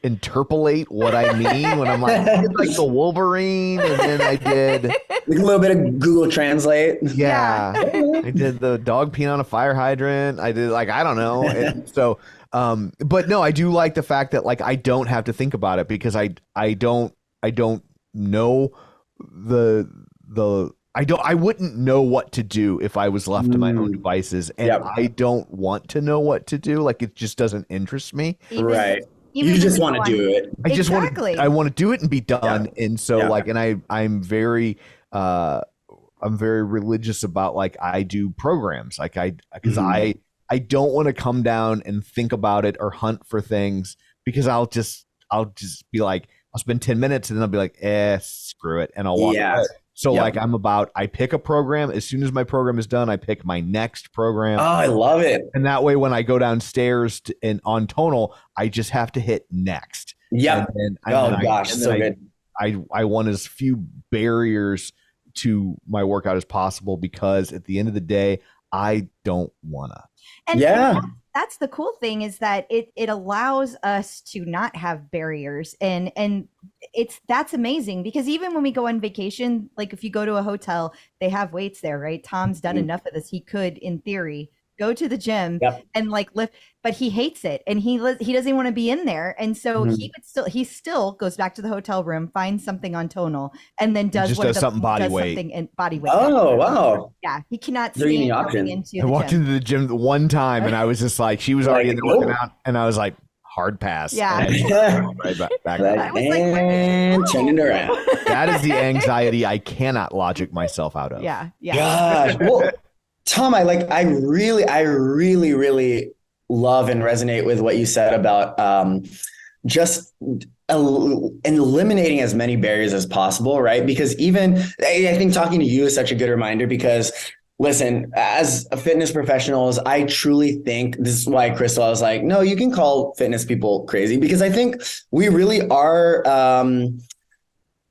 interpolate what I mean when I'm like, I did like the Wolverine, and then I did like a little bit of Google Translate. Yeah. I did the dog peeing on a fire hydrant. I did I don't know. And so but no, I do like the fact that I don't have to think about it because I don't know I wouldn't know what to do if I was left to my own devices, and I don't want to know what to do. It just doesn't interest me. Right. You just want to do it. I want to do it and be done. Yeah. And so and I'm very religious about I do programs because I don't want to come down and think about it or hunt for things because I'll just be I'll spend 10 minutes and then I'll be like, screw it. And I'll walk away. So I pick a program. As soon as my program is done, I pick my next program. Oh, I love it. And that way, when I go downstairs and on tonal, I just have to hit next. Yep. So good. I want as few barriers to my workout as possible because at the end of the day, I don't wanna. And that's the cool thing is that it allows us to not have barriers, and that's amazing because even when we go on vacation, if you go to a hotel, they have weights there, right? Tom's done enough of this. He could, in theory, go to the gym Yep. and like lift, but he hates it and he doesn't want to be in there. And so he still goes back to the hotel room, finds something on tonal, and then does something body weight. Something in body weight. Oh, wow. Yeah. He cannot There are any stand options. going into I the walked gym. into the gym one time and I was just like, she was already in there working out, and I was like, hard pass. Yeah. And right back. I was like, and turning around. That is the anxiety I cannot logic myself out of. Yeah. Gosh. Well, Tom, I really love and resonate with what you said about just eliminating as many barriers as possible, right? Because even I think talking to you is such a good reminder, because listen, as fitness professionals, I truly think this is why, Crystal, I was like, no, you can call fitness people crazy, because I think we really are,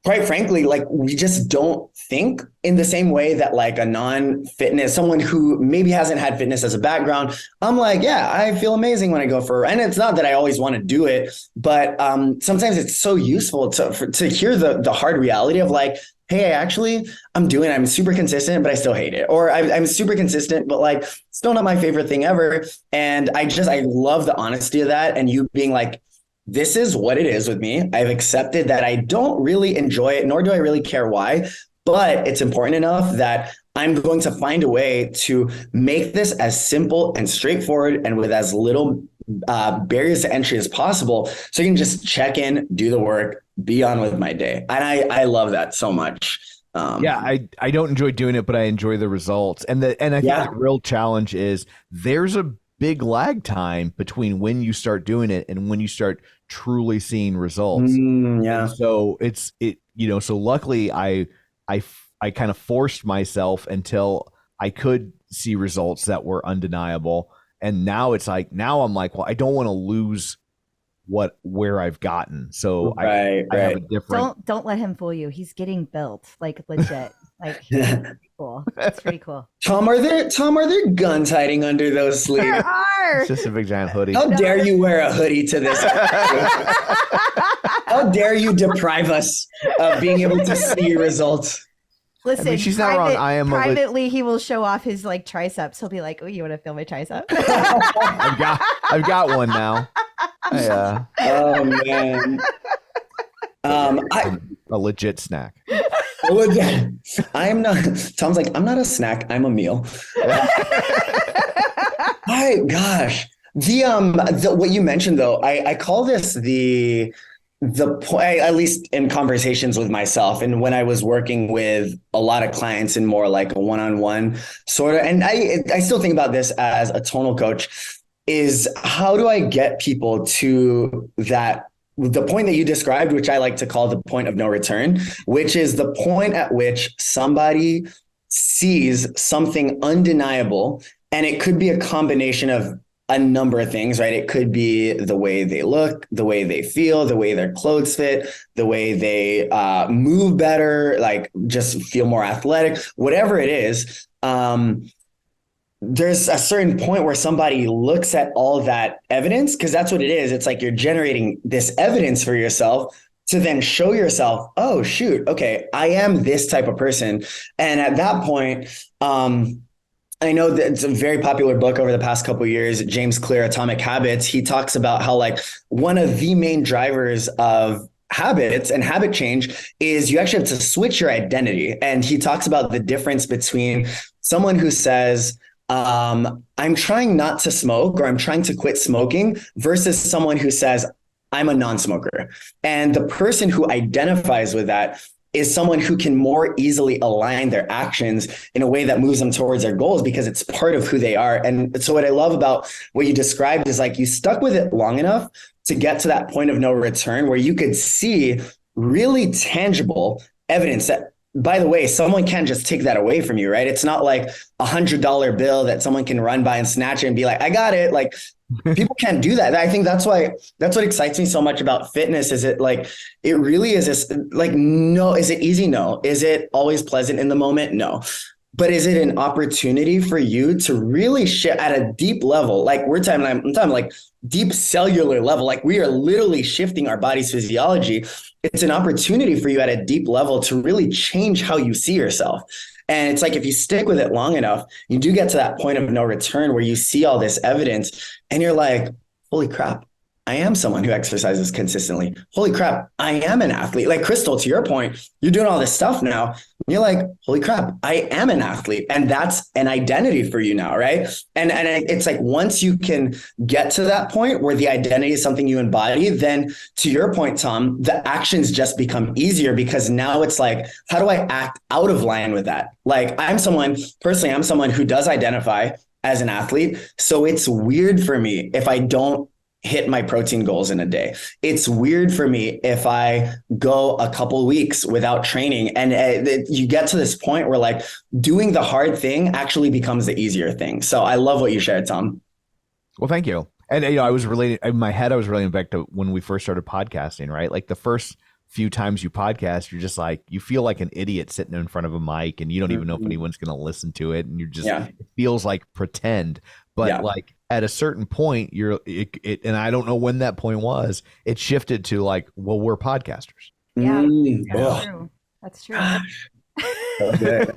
quite frankly, like we just don't think in the same way that like a non-fitness, someone who maybe hasn't had fitness as a background, I'm like, yeah, I feel amazing when I go for, and it's not that I always want to do it, but sometimes it's so useful to hear the hard reality of like, hey, I'm super consistent, but I still hate it. Or I'm super consistent, but like still not my favorite thing ever. And I love the honesty of that. And you being like, this is what it is with me. I've accepted that I don't really enjoy it, nor do I really care why, but it's important enough that I'm going to find a way to make this as simple and straightforward and with as little barriers to entry as possible. So you can just check in, do the work, be on with my day. And I love that so much. I don't enjoy doing it, but I enjoy the results. And I think the real challenge is there's a big lag time between when you start doing it and when you start truly seeing results. Yeah. So so luckily I kind of forced myself until I could see results that were undeniable. And now I'm like, well, I don't want to lose where I've gotten. So I have a different. Don't let him fool you. He's getting built, like legit. Like pretty cool. That's pretty cool. Tom, are there guns hiding under those sleeves? There are. It's just a big giant hoodie. How dare you wear a hoodie to this? How dare you deprive us of being able to see result? Listen, I mean, she's not wrong. I am privately. He will show off his like triceps. He'll be like, "Oh, you want to feel my tricep?" I've got one now. Oh man. A legit snack. I am not. Tom's like, I'm not a snack. I'm a meal. Gosh, what you mentioned though, I call this the point, at least in conversations with myself, and when I was working with a lot of clients in more like a one-on-one sort of, and I still think about this as a tonal coach, is how do I get people to the point that you described, which I like to call the point of no return, which is the point at which somebody sees something undeniable, and it could be a combination of a number of things, right? It could be the way they look, the way they feel, the way their clothes fit, the way they move better, like just feel more athletic, whatever it is. There's a certain point where somebody looks at all that evidence, because that's what it is. It's like you're generating this evidence for yourself to then show yourself, oh, shoot, okay, I am this type of person. And at that point, I know that it's a very popular book over the past couple of years, James Clear, Atomic Habits. He talks about how like one of the main drivers of habits and habit change is you actually have to switch your identity. And he talks about the difference between someone who says, I'm trying not to smoke, or I'm trying to quit smoking, versus someone who says, I'm a non-smoker. And the person who identifies with that is someone who can more easily align their actions in a way that moves them towards their goals, because it's part of who they are. And so what I love about what you described is like you stuck with it long enough to get to that point of no return where you could see really tangible evidence that, by the way, someone can't just take that away from you, right? It's not like $100 bill that someone can run by and snatch it and be like, I got it. Like people can't do that. I think that's what excites me so much about fitness, is it like, it really is this like, no, is it easy? No. Is it always pleasant in the moment? No. But is it an opportunity for you to really shift at a deep level? Like I'm talking like deep cellular level, like we are literally shifting our body's physiology. It's an opportunity for you at a deep level to really change how you see yourself. And it's like, if you stick with it long enough, you do get to that point of no return where you see all this evidence and you're like, holy crap, I am someone who exercises consistently. Holy crap, I am an athlete. Like Crystal, to your point, you're doing all this stuff now. You're like, holy crap, I am an athlete. And that's an identity for you now, right? And it's like, once you can get to that point where the identity is something you embody, then to your point, Tom, the actions just become easier, because now it's like, how do I act out of line with that? Like, I'm someone who does identify as an athlete. So it's weird for me if I don't hit my protein goals in a day. It's weird for me if I go a couple weeks without training. And you get to this point where like doing the hard thing actually becomes the easier thing. So I love what you shared, Tom. Well, thank you. And I was relating in my head, I was relating back to when we first started podcasting, right? Like the first few times you podcast, you're just like, you feel like an idiot sitting in front of a mic and you don't even know if anyone's going to listen to it. And you're just, it feels like pretend. But like at a certain point, and I don't know when that point was, it shifted to like, well, we're podcasters. Yeah, that's true. That's true.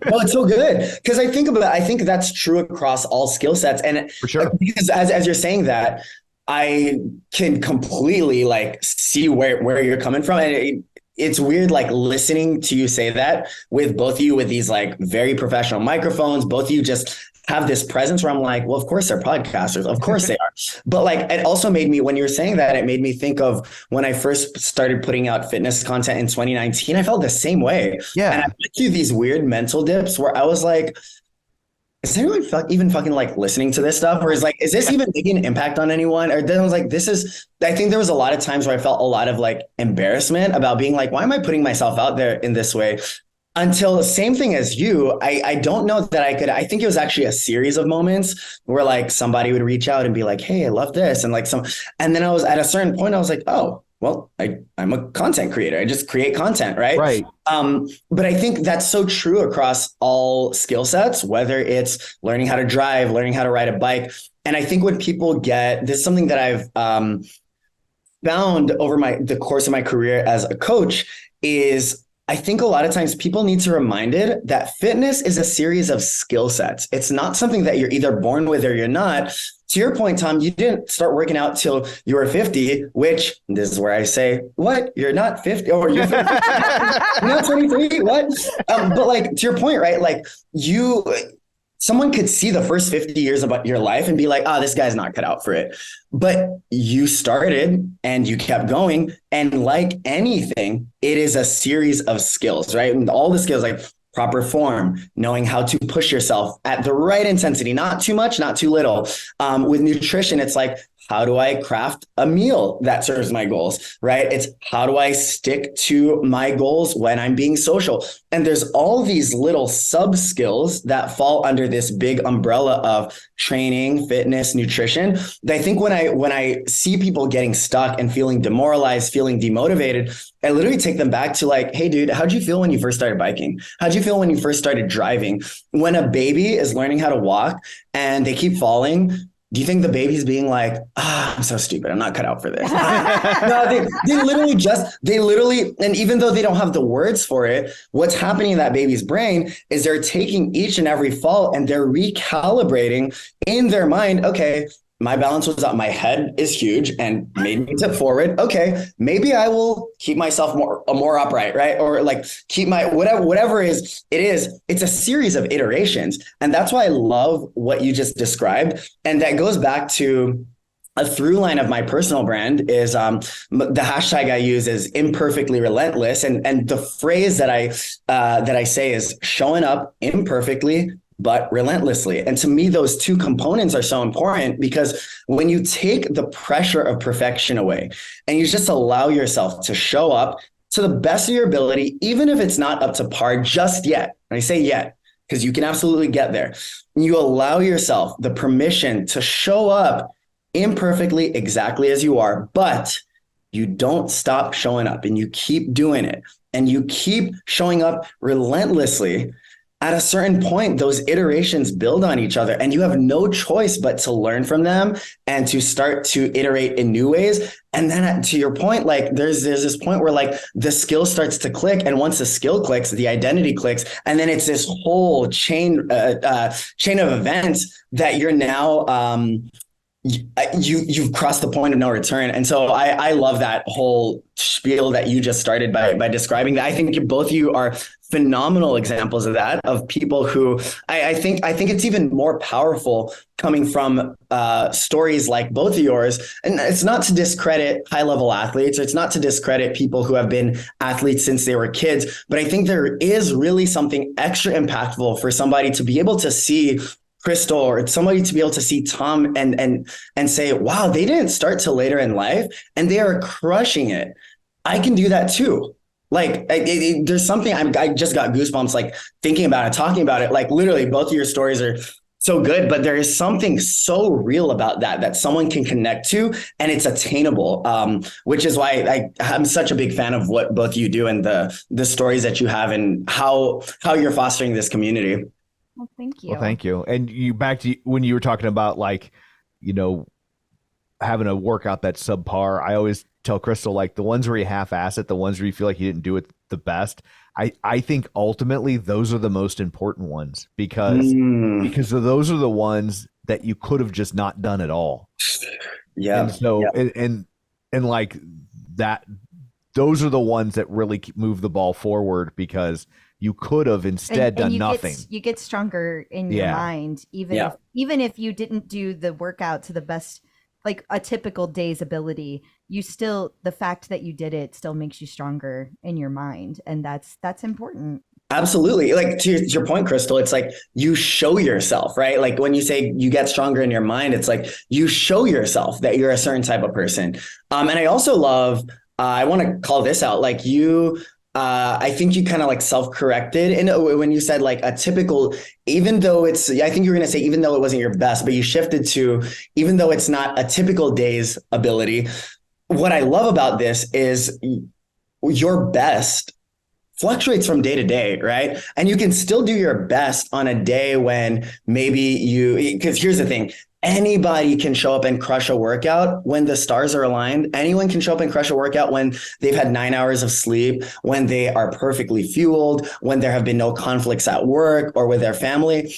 Well, it's so good, because I think that's true across all skill sets. And for sure, because as you're saying that, I can completely like see where you're coming from. And it's weird, like listening to you say that with both of you with these like very professional microphones, both of you just have this presence where I'm like, well, of course they're podcasters. Of course they are. But like, it also made me, when you were saying that, it made me think of when I first started putting out fitness content in 2019, I felt the same way. Yeah. And I went through these weird mental dips where I was like, is anyone even fucking like listening to this stuff? Or is this even making an impact on anyone? Or then I was like, I think there was a lot of times where I felt a lot of like embarrassment about being like, why am I putting myself out there in this way? Until the same thing as you, I don't know that I think it was actually a series of moments where like somebody would reach out and be like, hey, I love this. And like and then I was at a certain point, I was like, oh, well, I'm a content creator. I just create content. Right. But I think that's so true across all skill sets, whether it's learning how to drive, learning how to ride a bike. And I think when people this is something that I've found over the course of my career as a coach is, I think a lot of times people need to be reminded that fitness is a series of skill sets. It's not something that you're either born with or you're not. To your point, Tom, you didn't start working out till you were 50, which this is where I say, what? You're not 50 or you're 50? You're not 23? What? But like, to your point, right? Like someone could see the first 50 years of your life and be like, this guy's not cut out for it. But you started and you kept going. And like anything, it is a series of skills, right? And all the skills, like proper form, knowing how to push yourself at the right intensity, not too much, not too little. With nutrition, it's like, how do I craft a meal that serves my goals, right? It's how do I stick to my goals when I'm being social? And there's all these little sub skills that fall under this big umbrella of training, fitness, nutrition. I think when I see people getting stuck and feeling demoralized, feeling demotivated, I literally take them back to like, hey, dude, how'd you feel when you first started biking? How'd you feel when you first started driving? When a baby is learning how to walk and they keep falling, do you think the baby's being like, I'm so stupid, I'm not cut out for this? No, they literally, and even though they don't have the words for it, what's happening in that baby's brain is they're taking each and every fall and they're recalibrating in their mind. Okay, my balance was up. My head is huge and made me tip forward. Okay, maybe I will keep myself more upright, right? Or like keep my whatever it is. It's a series of iterations, and that's why I love what you just described. And that goes back to a through line of my personal brand is the hashtag I use is imperfectly relentless, and the phrase that I say is showing up imperfectly but relentlessly. And to me, those two components are so important, because when you take the pressure of perfection away and you just allow yourself to show up to the best of your ability, even if it's not up to par just yet, and I say yet, because you can absolutely get there, you allow yourself the permission to show up imperfectly exactly as you are, but you don't stop showing up and you keep doing it and you keep showing up relentlessly. at a certain point, those iterations build on each other and you have no choice but to learn from them and to start to iterate in new ways. And then to your point, like there's this point where like the skill starts to click. And once the skill clicks, the identity clicks. And then it's this whole chain of events that you're now, you've crossed the point of no return. And so I love that whole spiel that you just started by describing that. I think both of you are phenomenal examples of that, of people who I think it's even more powerful coming from stories like both of yours. And it's not to discredit high level athletes, or it's not to discredit people who have been athletes since they were kids. But I think there is really something extra impactful for somebody to be able to see Crystal or somebody to be able to see Tom and say, wow, they didn't start till later in life and they are crushing it. I can do that too. Like there's something I just got goosebumps, like thinking about it, talking about it, like literally both of your stories are so good, but there is something so real about that someone can connect to and it's attainable. Which is why I'm such a big fan of what both of you do and the stories that you have and how you're fostering this community. Well, thank you. Well, thank you. And you back to when you were talking about like, you know, having a workout that's subpar. I always tell Crystal, like the ones where you half-ass it, the ones where you feel like you didn't do it the best. I think ultimately those are the most important ones because those are the ones that you could have just not done at all. Yeah. And so and like that, those are the ones that really move the ball forward because you could have instead done nothing. You get stronger in your mind, even if you didn't do the workout to the best, like a typical day's ability. You still, the fact that you did it still makes you stronger in your mind, and that's important. Absolutely. Like to your point, Crystal, it's like you show yourself, right? Like when you say you get stronger in your mind, it's like you show yourself that you're a certain type of person. And I also love, I want to call this out, like you. I think you kind of like self-corrected when you said like a typical, even though it's, I think you were going to say, even though it wasn't your best, but you shifted to, even though it's not a typical day's ability. What I love about this is your best fluctuates from day to day, right? And you can still do your best on a day when maybe because here's the thing, anybody can show up and crush a workout when the stars are aligned. Anyone can show up and crush a workout when they've had 9 hours of sleep, when they are perfectly fueled, when there have been no conflicts at work or with their family.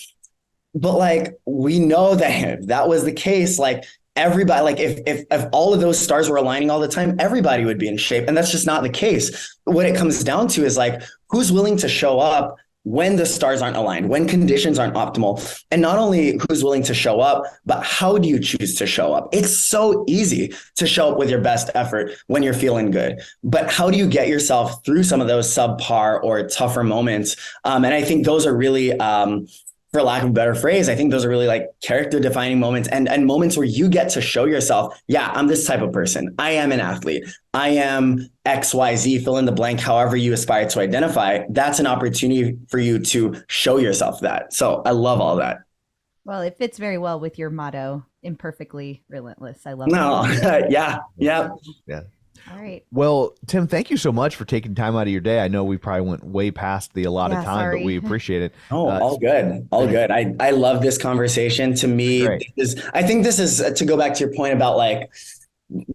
But like, we know that if that was the case, like everybody, like if all of those stars were aligning all the time, everybody would be in shape. And that's just not the case. What it comes down to is like, who's willing to show up when the stars aren't aligned, when conditions aren't optimal, and not only who's willing to show up, but how do you choose to show up? It's so easy to show up with your best effort when you're feeling good, but how do you get yourself through some of those subpar or tougher moments? And I think those are really, for lack of a better phrase, I think those are really like character defining moments and moments where you get to show yourself, yeah, I'm this type of person. I am an athlete. I am XYZ, fill in the blank, however you aspire to identify. That's an opportunity for you to show yourself that. So I love all that. Well, it fits very well with your motto, imperfectly relentless. I love it. Yeah. All right. Well, Tim, thank you so much for taking time out of your day. I know we probably went way past the allotted time, but we appreciate it. Oh, all good. All good. I love this conversation. To me, I think this is to go back to your point about like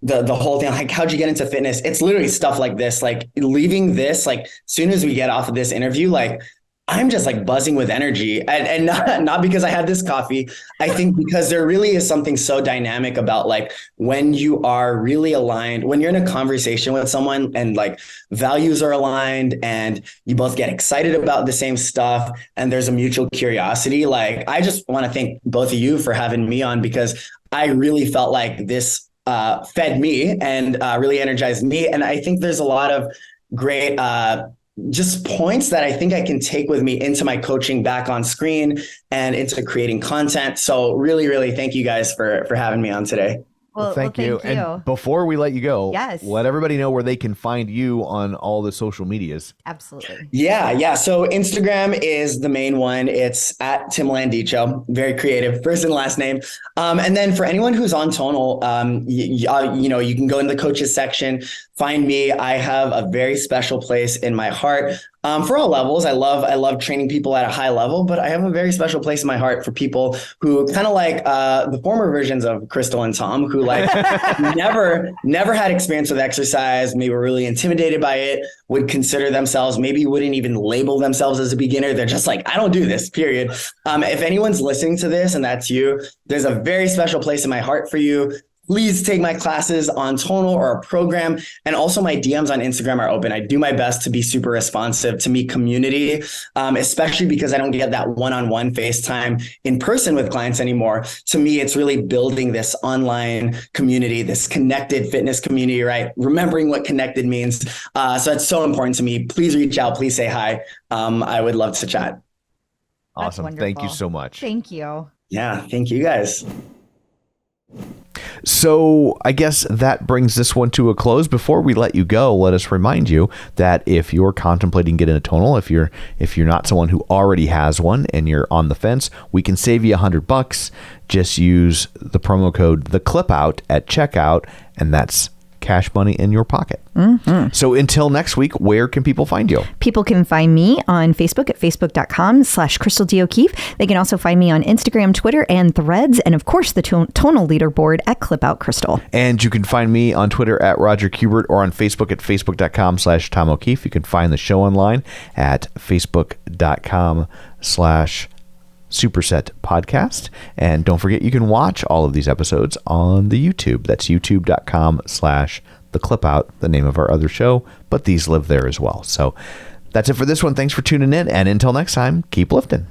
the whole thing, like how'd you get into fitness? It's literally stuff like this, like leaving this, like as soon as we get off of this interview, like I'm just like buzzing with energy and not because I had this coffee. I think because there really is something so dynamic about like when you are really aligned, when you're in a conversation with someone and like values are aligned and you both get excited about the same stuff and there's a mutual curiosity. Like, I just want to thank both of you for having me on because I really felt like this fed me and really energized me. And I think there's a lot of great just points that I think I can take with me into my coaching back on screen and into creating content. So really, really thank you guys for having me on today. Well, thank you. And before we let you go, let everybody know where they can find you on all the social medias. Absolutely. Yeah. So Instagram is the main one. It's at Tim Landicho, very creative, first and last name. And then for anyone who's on Tonal, you can go in the coaches section, find me. I have a very special place in my heart. for all levels. I love training people at a high level, but I have a very special place in my heart for people who kind of like the former versions of Crystal and Tom, who like never had experience with exercise, maybe were really intimidated by it, would consider themselves, maybe wouldn't even label themselves as a beginner. They're just like, I don't do this, period. If anyone's listening to this and that's you, there's a very special place in my heart for you. Please take my classes on Tonal or a program. And also my DMs on Instagram are open. I do my best to be super responsive to meet community, especially because I don't get that one-on-one FaceTime in person with clients anymore. To me, it's really building this online community, this connected fitness community, right? Remembering what connected means. So it's so important to me. Please reach out. Please say hi. I would love to chat. Awesome. Thank you so much. Thank you. Yeah. Thank you guys. So I guess that brings this one to a close. Before we let you go, let us remind you that if you're contemplating getting a tonal, if you're not someone who already has one and you're on the fence, we can save you $100. Just use the promo code TheClipOut at checkout, and that's cash money in your pocket. Mm-hmm. So until next week, where can people find you? People can find me on Facebook at facebook.com/Crystal D. O'Keefe. They can also find me on Instagram, Twitter, and Threads. And of course, the tonal leaderboard at ClipOutCrystal. And you can find me on Twitter at Roger Kubert or on Facebook at facebook.com/Tom O'Keefe. You can find the show online at facebook.com/Superset Podcast. And don't forget, you can watch all of these episodes on the YouTube. That's youtube.com/TheClipOut, the name of our other show, but these live there as well. So that's it for this one. Thanks for tuning in. And until next time, keep lifting.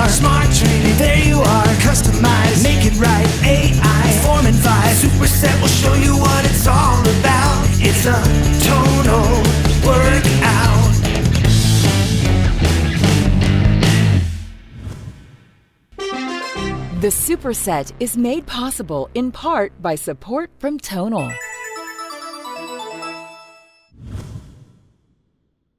Smart training, there you are, customized, make it right, AI, form and vibe, Superset will show you what it's all about, it's a tonal workout. The Superset is made possible in part by support from Tonal.